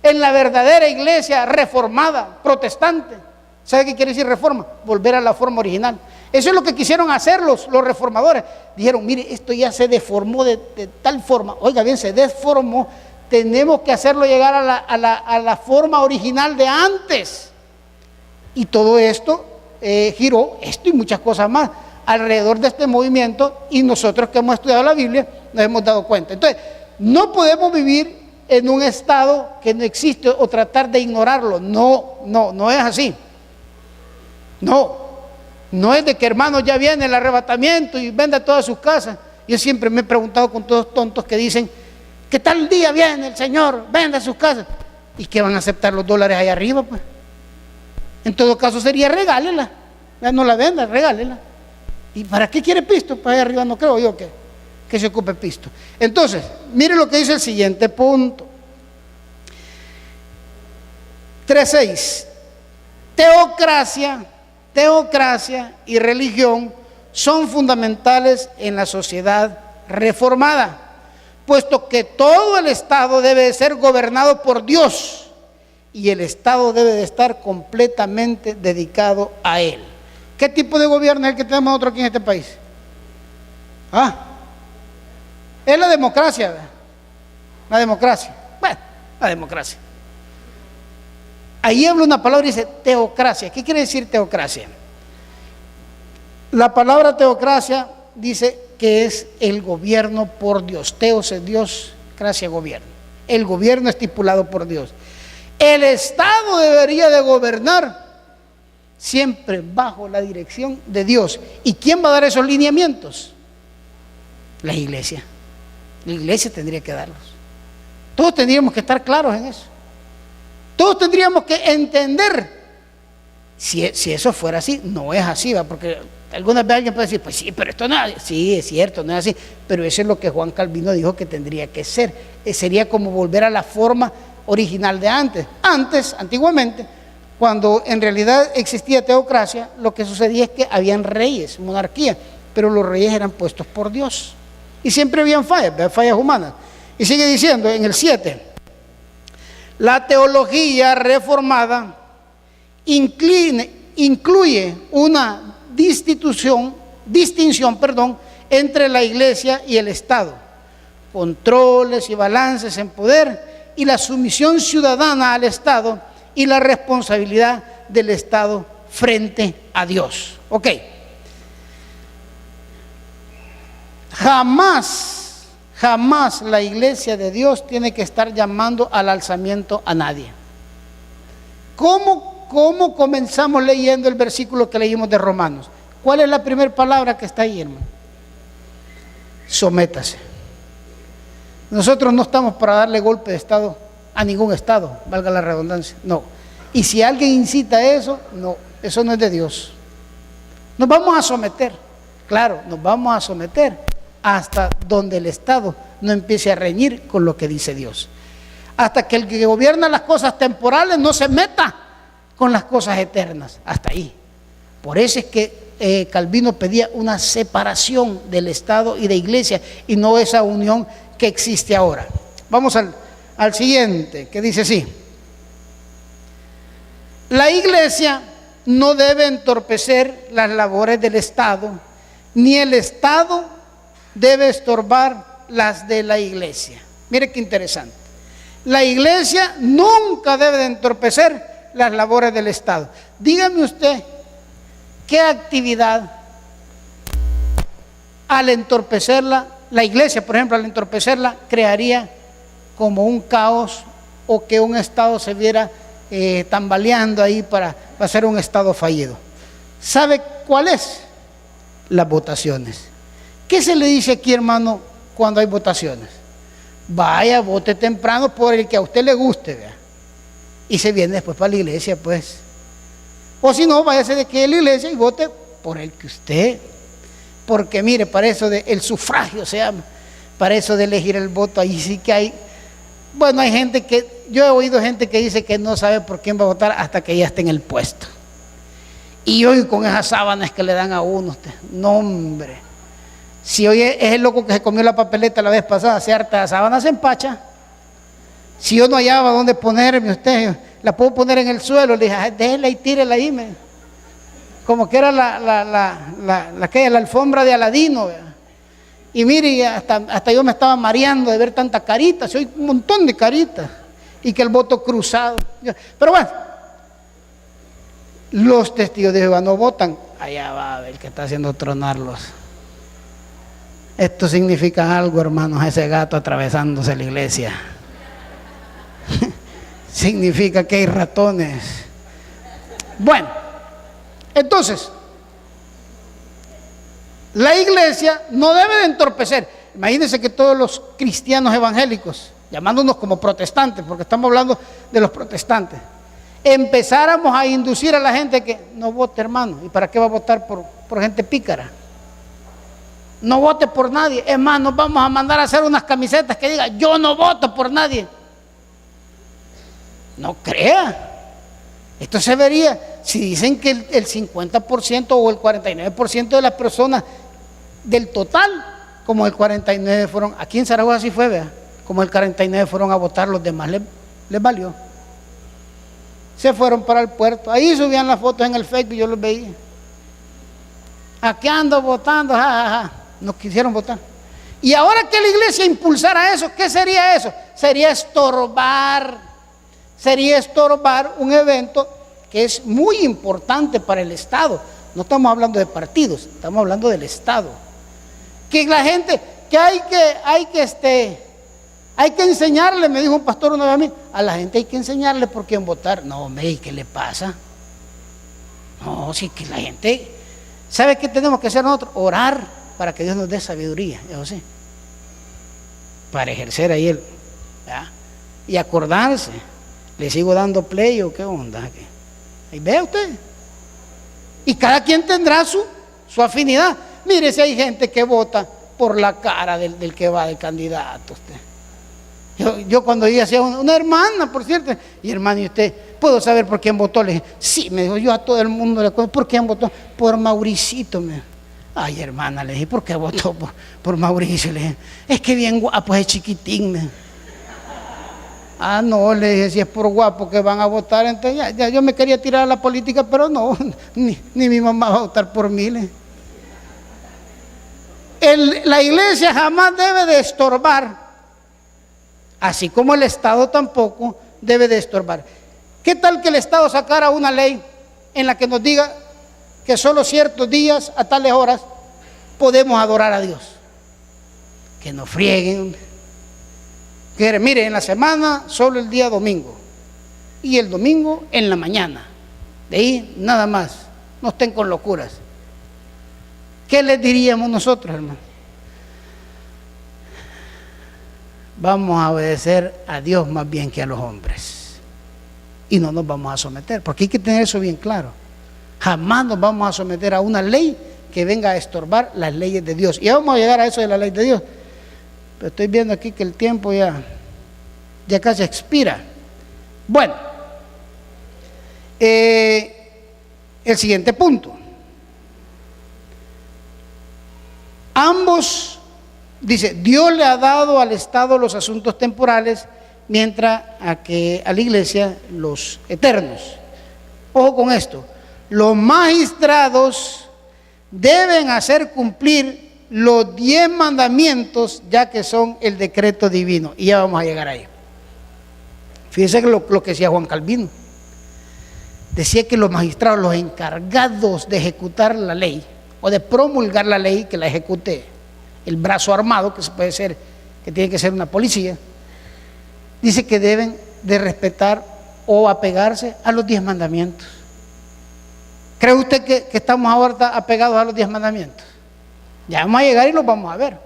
[SPEAKER 1] en la verdadera iglesia reformada, protestante. ¿Sabe qué quiere decir reforma? Volver a la forma original. Eso es lo que quisieron hacer los reformadores. Dijeron: mire, esto ya se deformó de tal forma. Oiga bien, se deformó. Tenemos que hacerlo llegar a la forma original de antes. Y todo esto giró, esto y muchas cosas más, alrededor de este movimiento, y nosotros que hemos estudiado la Biblia nos hemos dado cuenta. Entonces, no podemos vivir en un estado que no existe o tratar de ignorarlo. No es así. No es de que, hermano, ya viene el arrebatamiento y venda todas sus casas. Yo siempre me he preguntado con todos tontos que dicen que tal día viene el Señor, venda sus casas. ¿Y qué van a aceptar los dólares ahí arriba? Pues en todo caso sería: regálela, no la venda, regálela. ¿Y para qué quiere pisto? Para allá arriba no creo yo que se ocupe pisto. Entonces, mire lo que dice el siguiente punto. 3.6. Teocracia y religión son fundamentales en la sociedad reformada, puesto que todo el Estado debe de ser gobernado por Dios y el Estado debe de estar completamente dedicado a Él. ¿Qué tipo de gobierno es el que tenemos nosotros aquí en este país? Es la democracia, ¿verdad? La democracia. Bueno, la democracia. Ahí habla una palabra y dice teocracia. ¿Qué quiere decir teocracia? La palabra teocracia dice que es el gobierno por Dios. Teos es Dios, cracia gobierno. El gobierno estipulado por Dios. El Estado debería de gobernar siempre bajo la dirección de Dios. ¿Y quién va a dar esos lineamientos? La iglesia. La iglesia tendría que darlos. Todos tendríamos que estar claros en eso. Todos tendríamos que entender. Si eso fuera así, no es así, ¿va? Porque algunas veces alguien puede decir: pues sí, pero esto no es así. Sí, es cierto, no es así. Pero eso es lo que Juan Calvino dijo que tendría que ser. Sería como volver a la forma original de antes. Antiguamente, cuando en realidad existía teocracia, lo que sucedía es que habían reyes, monarquía, pero los reyes eran puestos por Dios. Y siempre habían fallas humanas. Y sigue diciendo en el 7: la teología reformada incluye una distinción, entre la iglesia y el Estado, controles y balances en poder y la sumisión ciudadana al Estado y la responsabilidad del Estado frente a Dios. Ok. Jamás la iglesia de Dios tiene que estar llamando al alzamiento a nadie. ¿Cómo comenzamos leyendo el versículo que leímos de Romanos? ¿Cuál es la primera palabra que está ahí, hermano? Sométase. Nosotros no estamos para darle golpe de estado a ningún estado, valga la redundancia, no. Y si alguien incita a eso, no, eso no es de Dios. Nos vamos a someter, claro, nos vamos a someter hasta donde el Estado no empiece a reñir con lo que dice Dios. Hasta que el que gobierna las cosas temporales no se meta con las cosas eternas, hasta ahí. Por eso es que Calvino pedía una separación del Estado y de Iglesia, y no esa unión que existe ahora. Vamos al siguiente, que dice así: la Iglesia no debe entorpecer las labores del Estado, ni el Estado debe estorbar las de la Iglesia. Mire qué interesante. La Iglesia nunca debe de entorpecer las labores del Estado. Dígame usted, ¿qué actividad al entorpecerla, la Iglesia, por ejemplo, al entorpecerla, crearía como un caos, o que un Estado se viera tambaleando ahí para ser un Estado fallido? ¿Sabe cuál es? Las votaciones. ¿Qué se le dice aquí, hermano, cuando hay votaciones? Vaya, vote temprano por el que a usted le guste, vea, y se viene después para la iglesia, pues. O si no, váyase de aquí a la iglesia y vote por el que usted. Porque mire, para eso el sufragio se llama, para eso de elegir el voto, ahí sí que hay. Bueno, hay gente yo he oído gente que dice que no sabe por quién va a votar hasta que ya esté en el puesto. Y hoy con esas sábanas que le dan a uno, usted, no, hombre. Si hoy es el loco que se comió la papeleta la vez pasada, se harta la sábana, se empacha. Si yo no hallaba dónde ponerme, usted, la puedo poner en el suelo, le dije, déjela y tírela ahí, como que era la alfombra de Aladino, ¿verdad? Y mire, hasta yo me estaba mareando de ver tantas caritas, hoy un montón de caritas, y que el voto cruzado. Pero bueno, los testigos de Jehová no votan. Allá va el que está haciendo tronarlos. Esto significa algo, hermanos, ese gato atravesándose la iglesia. Significa que hay ratones. Bueno, entonces, la iglesia no debe de entorpecer. Imagínense que todos los cristianos evangélicos, llamándonos como protestantes, porque estamos hablando de los protestantes, empezáramos a inducir a la gente que no vote, hermano. ¿Y para qué va a votar por gente pícara? No vote por nadie. Es más, nos vamos a mandar a hacer unas camisetas que digan: yo no voto por nadie. No crea. Esto se vería si dicen que el 50% o el 49% de las personas del total, como el 49% fueron, aquí en Zaragoza así fue, vea, como el 49% fueron a votar, los demás les valió. Se fueron para el puerto. Ahí subían las fotos en el Facebook y yo los veía. Aquí ando votando, jajaja. No quisieron votar. Y ahora que la iglesia impulsara eso, ¿qué sería eso? Sería estorbar un evento que es muy importante para el Estado. No estamos hablando de partidos, estamos hablando del Estado. Que la gente, que hay que enseñarle, me dijo un pastor una vez a mí, a la gente hay que enseñarle por quién votar. No, ¿qué le pasa? No, sí que la gente, ¿sabe qué tenemos que hacer nosotros? Orar para que Dios nos dé sabiduría, eso sí, para ejercer ahí ¿verdad? Y acordarse. ¿Le sigo dando play o qué onda? Ahí ve usted. Y cada quien tendrá su afinidad. Mire, si hay gente que vota por la cara del que va de candidato, usted. Yo cuando iba hacia una hermana, por cierto, y hermano, ¿y usted puedo saber por quién votó? Le dije, sí, me dijo, yo a todo el mundo le cuento, ¿por quién votó? Por Mauricito, me dijo. Ay, hermana, le dije, ¿por qué votó por Mauricio? Le dije, es que bien guapo, es chiquitín, me dijo. Ah, no, le dije, si es por guapo que van a votar, entonces ya yo me quería tirar a la política, pero no, ni mi mamá va a votar por mí. La iglesia jamás debe de estorbar, así como el Estado tampoco debe de estorbar. ¿Qué tal que el Estado sacara una ley en la que nos diga que solo ciertos días, a tales horas, podemos adorar a Dios? Que no frieguen. Que mire, en la semana solo el día domingo, y el domingo en la mañana, de ahí nada más, no estén con locuras. ¿Qué les diríamos nosotros, hermano? Vamos a obedecer a Dios más bien que a los hombres, y no nos vamos a someter, porque hay que tener eso bien claro. Jamás nos vamos a someter a una ley que venga a estorbar las leyes de Dios. Y vamos a llegar a eso de la ley de Dios. Pero estoy viendo aquí que el tiempo ya casi expira. Bueno, el siguiente punto. Ambos, dice, Dios le ha dado al Estado los asuntos temporales, mientras que a la iglesia los eternos. Ojo con esto, los magistrados deben hacer cumplir los 10 mandamientos, ya que son el decreto divino. Y ya vamos a llegar ahí. Fíjense que lo que decía Juan Calvino. Decía que los magistrados, los encargados de ejecutar la ley, o de promulgar la ley, que la ejecute el brazo armado, que puede ser, que tiene que ser una policía, dice que deben de respetar o apegarse a los 10 mandamientos. ¿Cree usted que estamos ahora apegados a los 10 mandamientos? Ya vamos a llegar y los vamos a ver.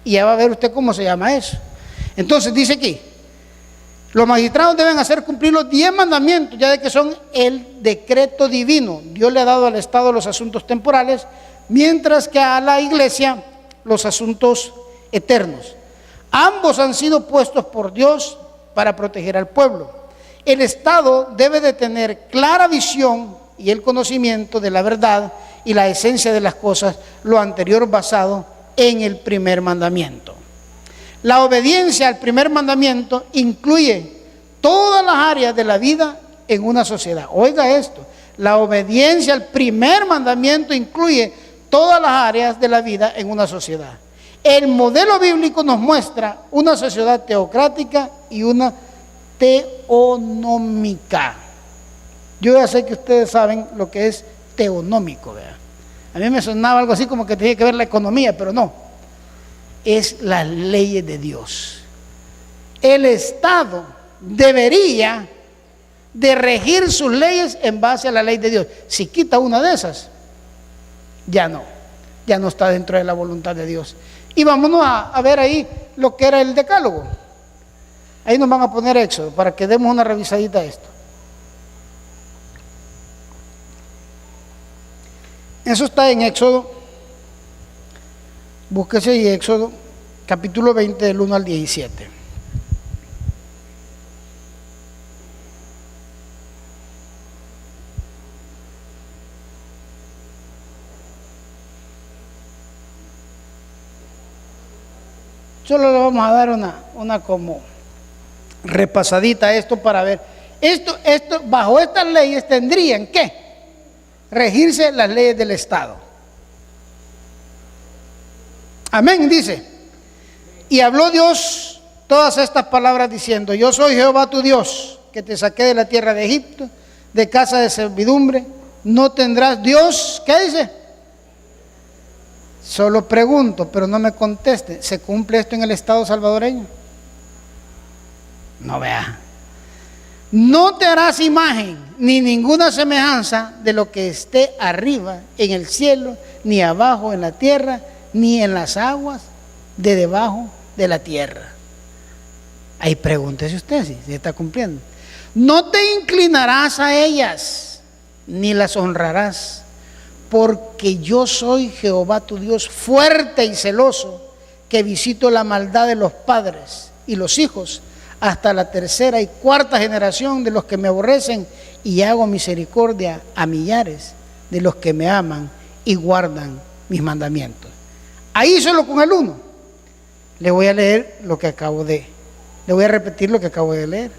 [SPEAKER 1] Y ya va a ver usted cómo se llama eso. Entonces dice aquí, los magistrados deben hacer cumplir los 10 mandamientos, ya de que son el decreto divino. Dios le ha dado al Estado los asuntos temporales, mientras que a la iglesia los asuntos eternos. Ambos han sido puestos por Dios para proteger al pueblo. El Estado debe de tener clara visión y el conocimiento de la verdad y la esencia de las cosas, lo anterior basado en el primer mandamiento. La obediencia al primer mandamiento incluye todas las áreas de la vida en una sociedad. Oiga esto, la obediencia al primer mandamiento incluye todas las áreas de la vida en una sociedad. El modelo bíblico nos muestra una sociedad teocrática y una teonómica. Yo ya sé que ustedes saben lo que es teonómico, ¿verdad? A mí me sonaba algo así como que tenía que ver la economía, pero no. Es las leyes de Dios. El Estado debería de regir sus leyes en base a la ley de Dios. Si quita una de esas, ya no está dentro de la voluntad de Dios. Y vámonos a ver ahí lo que era el decálogo. Ahí nos van a poner Éxodo para que demos una revisadita a esto. Eso está en Éxodo. Búsquese ahí Éxodo, capítulo 20, del 1 al 17. Solo le vamos a dar una como repasadita a esto para ver. Esto, bajo estas leyes tendrían que regirse las leyes del Estado. Amén, dice. Y habló Dios todas estas palabras diciendo: yo soy Jehová tu Dios, que te saqué de la tierra de Egipto, de casa de servidumbre. No tendrás Dios, ¿qué dice? Solo pregunto, pero no me conteste, ¿se cumple esto en el Estado salvadoreño? No, vea. No te harás imagen ni ninguna semejanza de lo que esté arriba en el cielo, ni abajo en la tierra, ni en las aguas de debajo de la tierra. Ahí pregúntese usted si está cumpliendo. No te inclinarás a ellas, ni las honrarás, porque yo soy Jehová tu Dios, fuerte y celoso, que visito la maldad de los padres y los hijos hasta la tercera y cuarta generación de los que me aborrecen, y hago misericordia a millares de los que me aman y guardan mis mandamientos. Ahí solo con el 1. Le voy a leer lo que le voy a repetir lo que acabo de leer.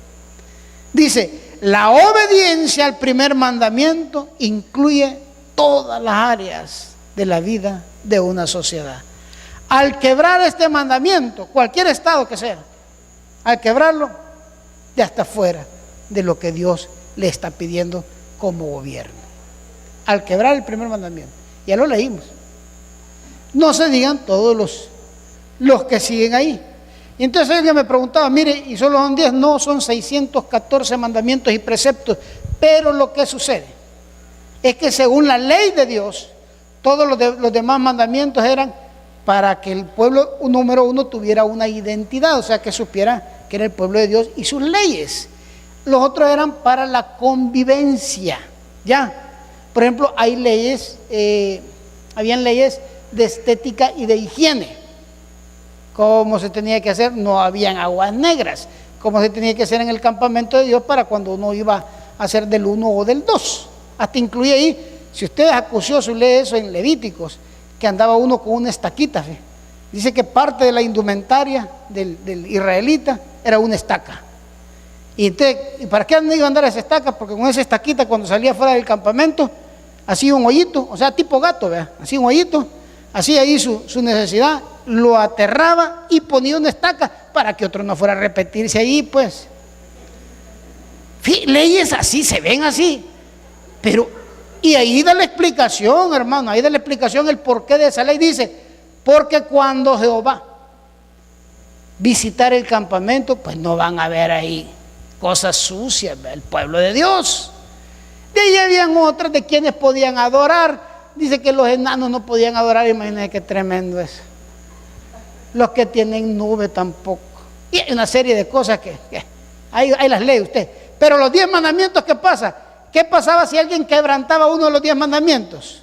[SPEAKER 1] Dice: la obediencia al primer mandamiento incluye todas las áreas de la vida de una sociedad. Al quebrar este mandamiento, cualquier estado que sea, al quebrarlo, ya está fuera de lo que Dios le está pidiendo como gobierno. Al quebrar el primer mandamiento, ya lo leímos. No se digan todos los que siguen ahí. Y entonces alguien me preguntaba: mire, y solo son 10, no, son 614 mandamientos y preceptos. Pero lo que sucede es que según la ley de Dios, todos los demás mandamientos eran para que el pueblo número 1 tuviera una identidad, o sea, que supiera que era el pueblo de Dios y sus leyes. Los otros eran para la convivencia, ¿ya? Por ejemplo, hay leyes, habían leyes de estética y de higiene. ¿Cómo se tenía que hacer? No habían aguas negras. ¿Cómo se tenía que hacer en el campamento de Dios para cuando uno iba a hacer del 1 o del 2? Hasta incluye ahí, si usted es acucioso y lee eso en Levíticos, que andaba uno con una estaquita. ¿Sí? Dice que parte de la indumentaria del israelita era una estaca. Y entonces, ¿y para qué iba a andar esa estaca? Porque con esa estaquita, cuando salía fuera del campamento, hacía un hoyito, o sea, tipo gato, ¿verdad? Hacía un hoyito, hacía ahí su necesidad, lo aterraba y ponía una estaca para que otro no fuera a repetirse ahí, pues. Leyes así, se ven así, pero, y ahí da la explicación, hermano, ahí da la explicación el porqué de esa ley. Dice, porque cuando Jehová visitar el campamento, pues no van a ver ahí cosas sucias, el pueblo de Dios. De ahí habían otras de quienes podían adorar. Dice que los enanos no podían adorar, imagínense qué tremendo es. Los que tienen nube tampoco. Y hay una serie de cosas que ahí las lee usted. Pero los 10 mandamientos, ¿qué pasa? ¿Qué pasaba si alguien quebrantaba uno de los 10 mandamientos?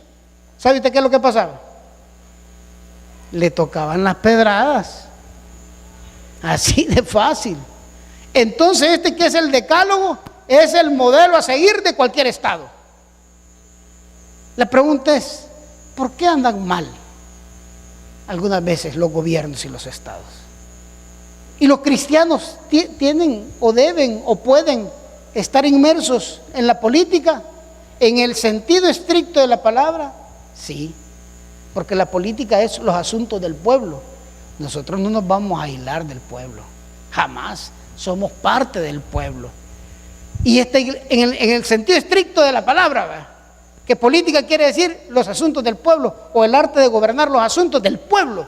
[SPEAKER 1] ¿Sabe usted qué es lo que pasaba? Le tocaban las pedradas. Así de fácil. Entonces que es el decálogo, es el modelo a seguir de cualquier estado. La pregunta es, ¿por qué andan mal algunas veces los gobiernos y los estados? Y los cristianos tienen o deben o pueden estar inmersos en la política en el sentido estricto de la palabra. Sí, porque la política es los asuntos del pueblo. Nosotros no nos vamos a aislar del pueblo, jamás. Somos parte del pueblo. Y en el sentido estricto de la palabra, ¿verdad? Que política quiere decir los asuntos del pueblo, o el arte de gobernar los asuntos del pueblo.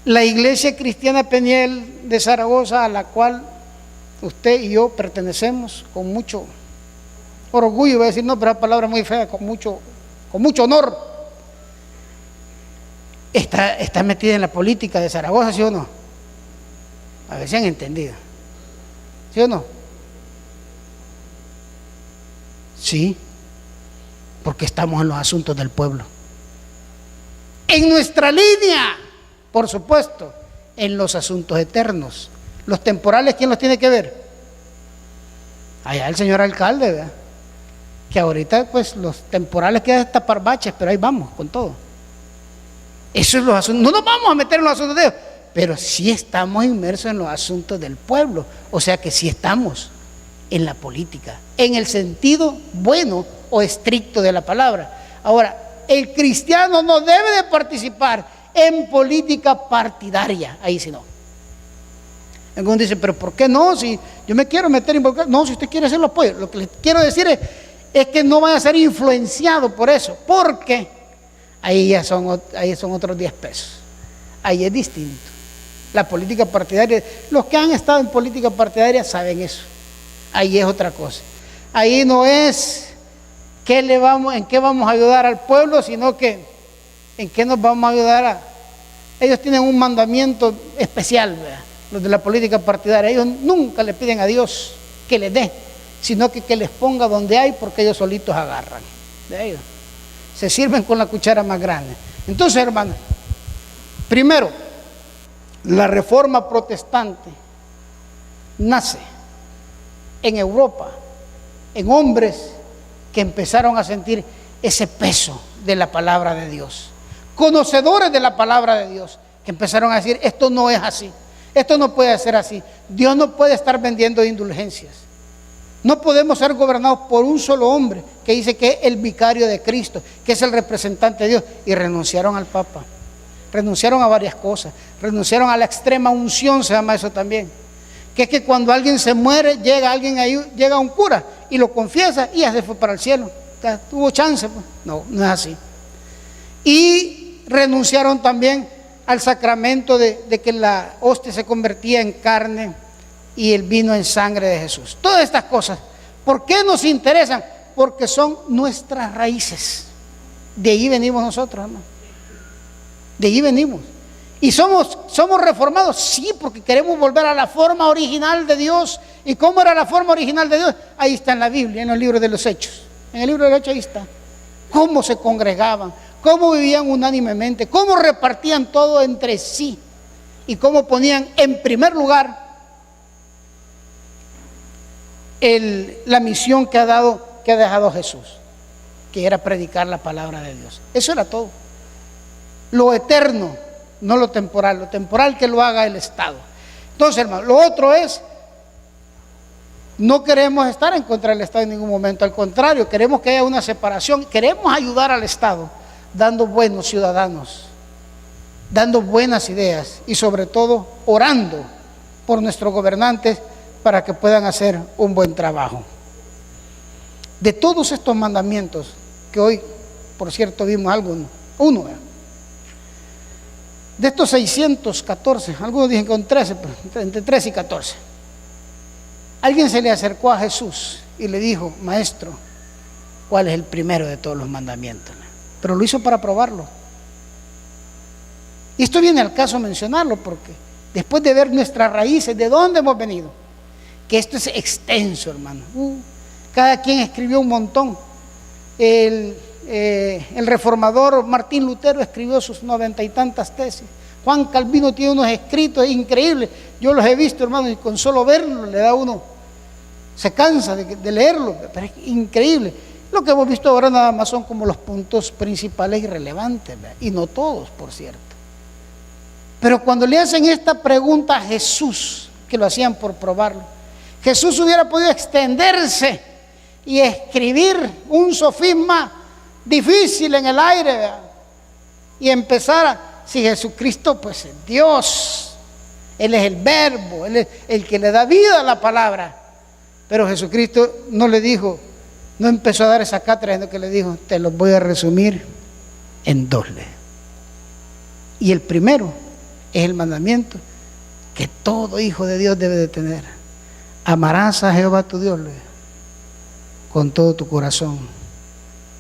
[SPEAKER 1] La Iglesia Cristiana Peniel de Zaragoza, a la cual usted y yo pertenecemos con mucho orgullo, voy a decir, no, pero es una palabra muy fea, con mucho honor, está metida en la política de Zaragoza, ¿sí o no? A ver si han entendido. ¿Sí o no? Sí, porque estamos en los asuntos del pueblo. En nuestra línea, por supuesto, en los asuntos eternos. Los temporales, ¿quién los tiene que ver? Allá el señor alcalde, ¿verdad? Que ahorita, pues, los temporales quedan tapar baches, pero ahí vamos con todo. Eso es los asuntos. No nos vamos a meter en los asuntos de Dios, pero sí estamos inmersos en los asuntos del pueblo. O sea que sí estamos en la política, en el sentido bueno o estricto de la palabra. Ahora, el cristiano no debe de participar en política partidaria. Ahí sí no. Algunos dicen, pero ¿por qué no? Si yo me quiero meter en política. No, si usted quiere hacerlo, apoyo. Lo que les quiero decir es que no vaya a ser influenciado por eso, porque ahí son otros 10 pesos. Ahí es distinto. La política partidaria, los que han estado en política partidaria saben eso. Ahí es otra cosa. Ahí no es en qué vamos a ayudar al pueblo, sino que en qué nos vamos a ayudar ellos tienen un mandamiento especial, ¿verdad? Los de la política partidaria. Ellos nunca le piden a Dios que les dé, sino que les ponga donde hay, porque ellos solitos agarran de ellos. Se sirven con la cuchara más grande. Entonces, hermanos, primero, la reforma protestante nace en Europa, en hombres que empezaron a sentir ese peso de la palabra de Dios, conocedores de la palabra de Dios, que empezaron a decir, esto no es así, esto no puede ser así, Dios no puede estar vendiendo indulgencias, no podemos ser gobernados por un solo hombre que dice que es el vicario de Cristo, que es el representante de Dios, y renunciaron al Papa, renunciaron a varias cosas, renunciaron a la extrema unción, se llama eso también, que es que cuando alguien se muere, llega un cura y lo confiesa y ya se fue para el cielo, tuvo chance, pues. No es así. Y renunciaron también al sacramento de que la hostia se convertía en carne y el vino en sangre de Jesús. Todas estas cosas, ¿por qué nos interesan? Porque son nuestras raíces. De ahí venimos nosotros, hermano. De ahí venimos. ¿Y somos reformados? Sí, porque queremos volver a la forma original de Dios. ¿Y cómo era la forma original de Dios? Ahí está en la Biblia, en los libros de los Hechos. En el libro de los Hechos ahí está. Cómo se congregaban, cómo vivían unánimemente, cómo repartían todo entre sí y cómo ponían en primer lugar la misión que ha dejado Jesús, que era predicar la palabra de Dios. Eso era todo. lo eterno, no lo temporal que lo haga el Estado. Entonces, hermano, lo otro es, no queremos estar en contra del Estado en ningún momento, al contrario, queremos que haya una separación, queremos ayudar al Estado, dando buenos ciudadanos, dando buenas ideas y sobre todo orando por nuestros gobernantes para que puedan hacer un buen trabajo. De todos estos mandamientos, que hoy, por cierto, vimos uno, de estos 614, algunos dicen con 13, pero entre 13 y 14, alguien se le acercó a Jesús y le dijo: Maestro, ¿cuál es el primero de todos los mandamientos? Pero lo hizo para probarlo. Y esto viene al caso mencionarlo, porque después de ver nuestras raíces, de dónde hemos venido, que esto es extenso, hermano. Cada quien escribió un montón. El reformador Martín Lutero escribió sus 90 y tantas tesis. Juan Calvino tiene unos escritos increíbles. Yo los he visto, hermano, y con solo verlo le da uno, se cansa de leerlo, pero es increíble. Lo que hemos visto ahora nada más son como los puntos principales y relevantes, ¿verdad? Y no todos, por cierto. Pero cuando le hacen esta pregunta a Jesús, que lo hacían por probarlo, Jesús hubiera podido extenderse y escribir un sofisma difícil en el aire, ¿verdad? Y empezar si Jesucristo pues es Dios, Él es el verbo, Él es el que le da vida a la palabra. Pero Jesucristo no le dijo, no empezó a dar esa cátedra, sino que le dijo: te los voy a resumir en dos. Y el primero es el mandamiento que todo hijo de Dios debe de tener: amarás a Jehová tu Dios con todo tu corazón,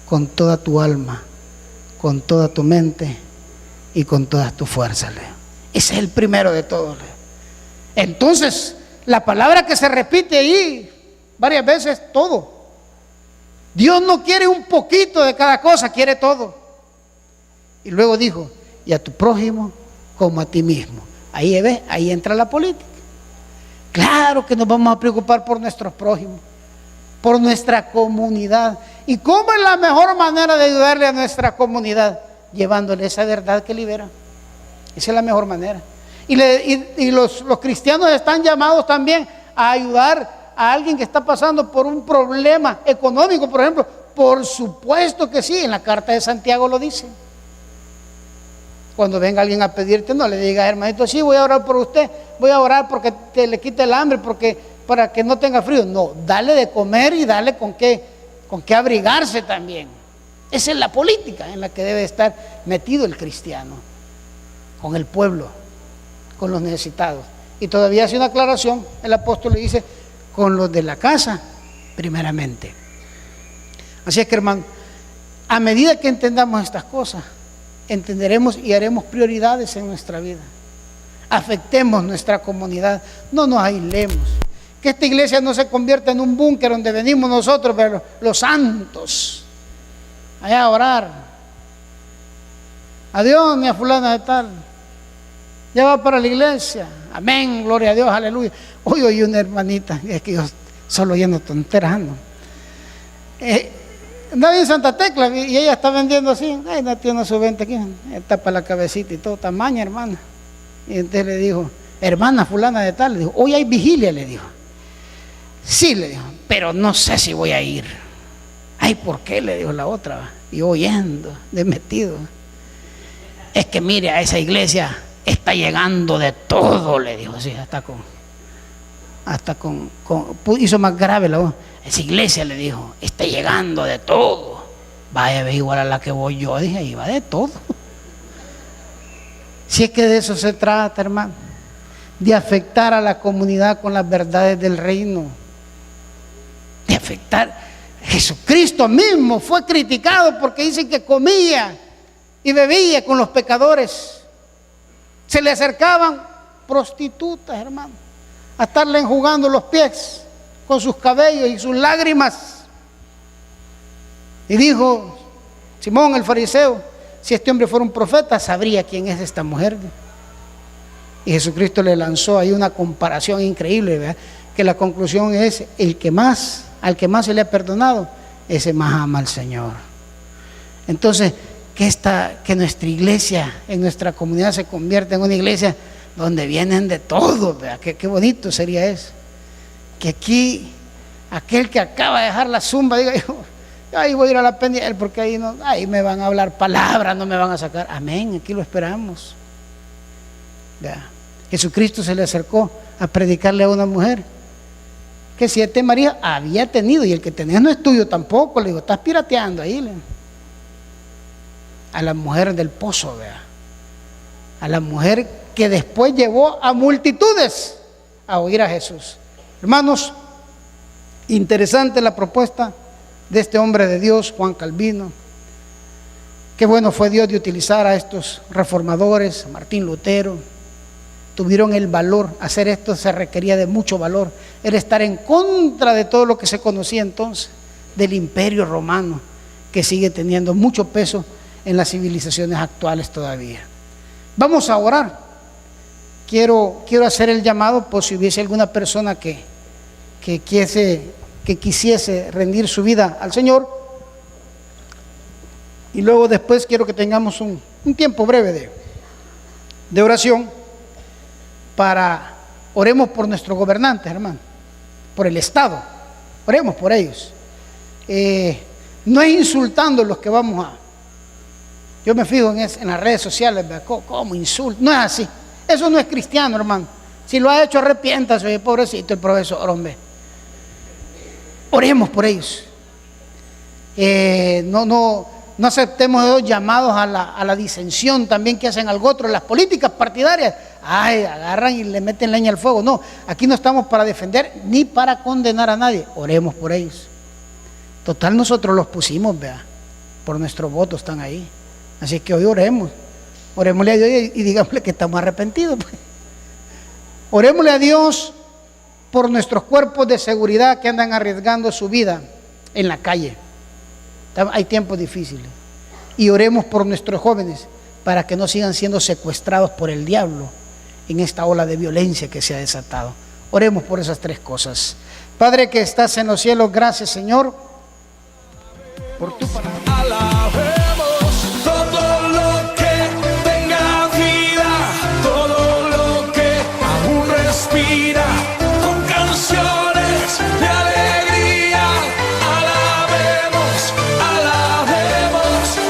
[SPEAKER 1] con toda tu alma, con toda tu mente y con todas tus fuerzas. Ese es el primero de todos. Entonces, la palabra que se repite ahí varias veces, todo. Dios no quiere un poquito de cada cosa, quiere todo. Y luego dijo: y a tu prójimo como a ti mismo. Ahí ves, ahí entra la política. Claro que nos vamos a preocupar por nuestros prójimos, por nuestra comunidad. ¿Y cómo es la mejor manera de ayudarle a nuestra comunidad? Llevándole esa verdad que libera. Esa es la mejor manera. Y los cristianos están llamados también a ayudar a alguien que está pasando por un problema económico, por ejemplo. Por supuesto que sí, en la carta de Santiago lo dice. Cuando venga alguien a pedirte, no le digas: hermanito, sí, voy a orar por usted, voy a orar porque te le quite el hambre, para que no tenga frío. No, dale de comer y dale con qué abrigarse también. Esa es la política en la que debe estar metido el cristiano, con el pueblo, con los necesitados. Y todavía hace una aclaración, el apóstol le dice: con los de la casa, primeramente. Así es que, hermano, a medida que entendamos estas cosas, entenderemos y haremos prioridades en nuestra vida. Afectemos nuestra comunidad, no nos aislemos. Que esta iglesia no se convierta en un búnker donde venimos nosotros, pero los santos, allá a orar. Adiós, mi fulana de tal, ya va para la iglesia. Amén, gloria a Dios, aleluya. Hoy oí una hermanita, es que yo solo yendo tonteras ando. Andaba en Santa Tecla y ella está vendiendo así. No tiene su venta aquí, tapa la cabecita y todo, tamaña, hermana. Y entonces le dijo: hermana fulana de tal, le dijo: hoy hay vigilia, le dijo. Sí, le dijo, pero no sé si voy a ir. Ay, ¿por qué? Le dijo la otra. Y oyendo, de metido. Es que mire, a esa iglesia está llegando de todo, le dijo así, hizo más grave la voz. Esa iglesia, le dijo, está llegando de todo. Vaya, ve, igual a la que voy yo. Dije, ahí va de todo. Si es que de eso se trata, hermano, de afectar a la comunidad con las verdades del reino, de afectar. Jesucristo mismo fue criticado porque dicen que comía y bebía con los pecadores. Se le acercaban prostitutas, hermano, a estarle enjugando los pies con sus cabellos y sus lágrimas. Y dijo Simón el fariseo: si este hombre fuera un profeta, sabría quién es esta mujer. Y Jesucristo le lanzó ahí una comparación increíble, ¿verdad? Que la conclusión es: al que más se le ha perdonado, ese más ama al Señor. Entonces, que nuestra iglesia, en nuestra comunidad se convierta en una iglesia donde vienen de todo, ¿verdad? Qué bonito sería eso. Que aquí, aquel que acaba de dejar la zumba, diga yo, ahí voy a ir a la pendiente, porque ahí me van a hablar palabras, no me van a sacar. Amén, aquí lo esperamos. ¿Verdad? Jesucristo se le acercó a predicarle a una mujer que 7 maridos había tenido, y el que tenía no es tuyo tampoco. Le digo, estás pirateando ahí. A la mujer del pozo, vea, a la mujer que después llevó a multitudes a oír a Jesús. Hermanos, interesante la propuesta de este hombre de Dios, Juan Calvino. Qué bueno fue Dios de utilizar a estos reformadores, a Martín Lutero. Tuvieron el valor. Hacer esto se requería de mucho valor. Era estar en contra de todo lo que se conocía entonces, del imperio romano, que sigue teniendo mucho peso en las civilizaciones actuales todavía. Vamos a orar. Quiero hacer el llamado por si hubiese alguna persona que quisiese rendir su vida al Señor. Y luego después quiero que tengamos un tiempo breve de oración. Oremos por nuestros gobernantes, hermano, por el Estado, oremos por ellos. No es insultando los que vamos a... Yo me fijo en las redes sociales, ¿cómo insulto? No es así, eso no es cristiano, hermano. Si lo ha hecho, arrepiéntase, oye, pobrecito el profesor, hombre. Oremos por ellos. No aceptemos esos llamados a la disensión también que hacen algo otro. Las políticas partidarias, agarran y le meten leña al fuego. No, aquí no estamos para defender ni para condenar a nadie. Oremos por ellos. Total, nosotros los pusimos, vea, por nuestros votos están ahí. Así que hoy orémosle a Dios y digámosle que estamos arrepentidos, pues. Orémosle a Dios por nuestros cuerpos de seguridad que andan arriesgando su vida en la calle. Hay tiempos difíciles. Y oremos por nuestros jóvenes para que no sigan siendo secuestrados por el diablo en esta ola de violencia que se ha desatado. Oremos por esas 3 cosas. Padre que estás en los cielos, gracias, Señor, por tu palabra.
[SPEAKER 2] Alabemos todo lo que tenga vida, todo lo que aún respira, con canciones de alegría. Alabemos,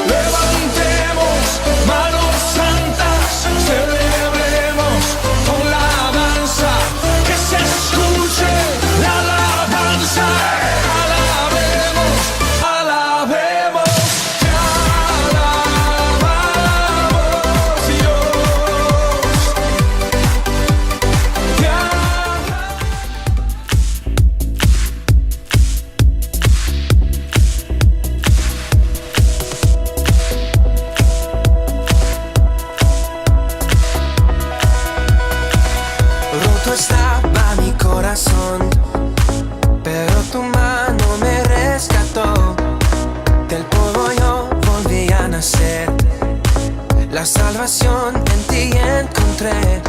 [SPEAKER 2] levantemos manos santas, celebremos con la danza, que se escuche la alabanza. Alabemos, te alabamos, Dios, te roto estaba mi corazón, pero tu mano me rescató. Del polvo yo volví a nacer. La salvación en ti encontré.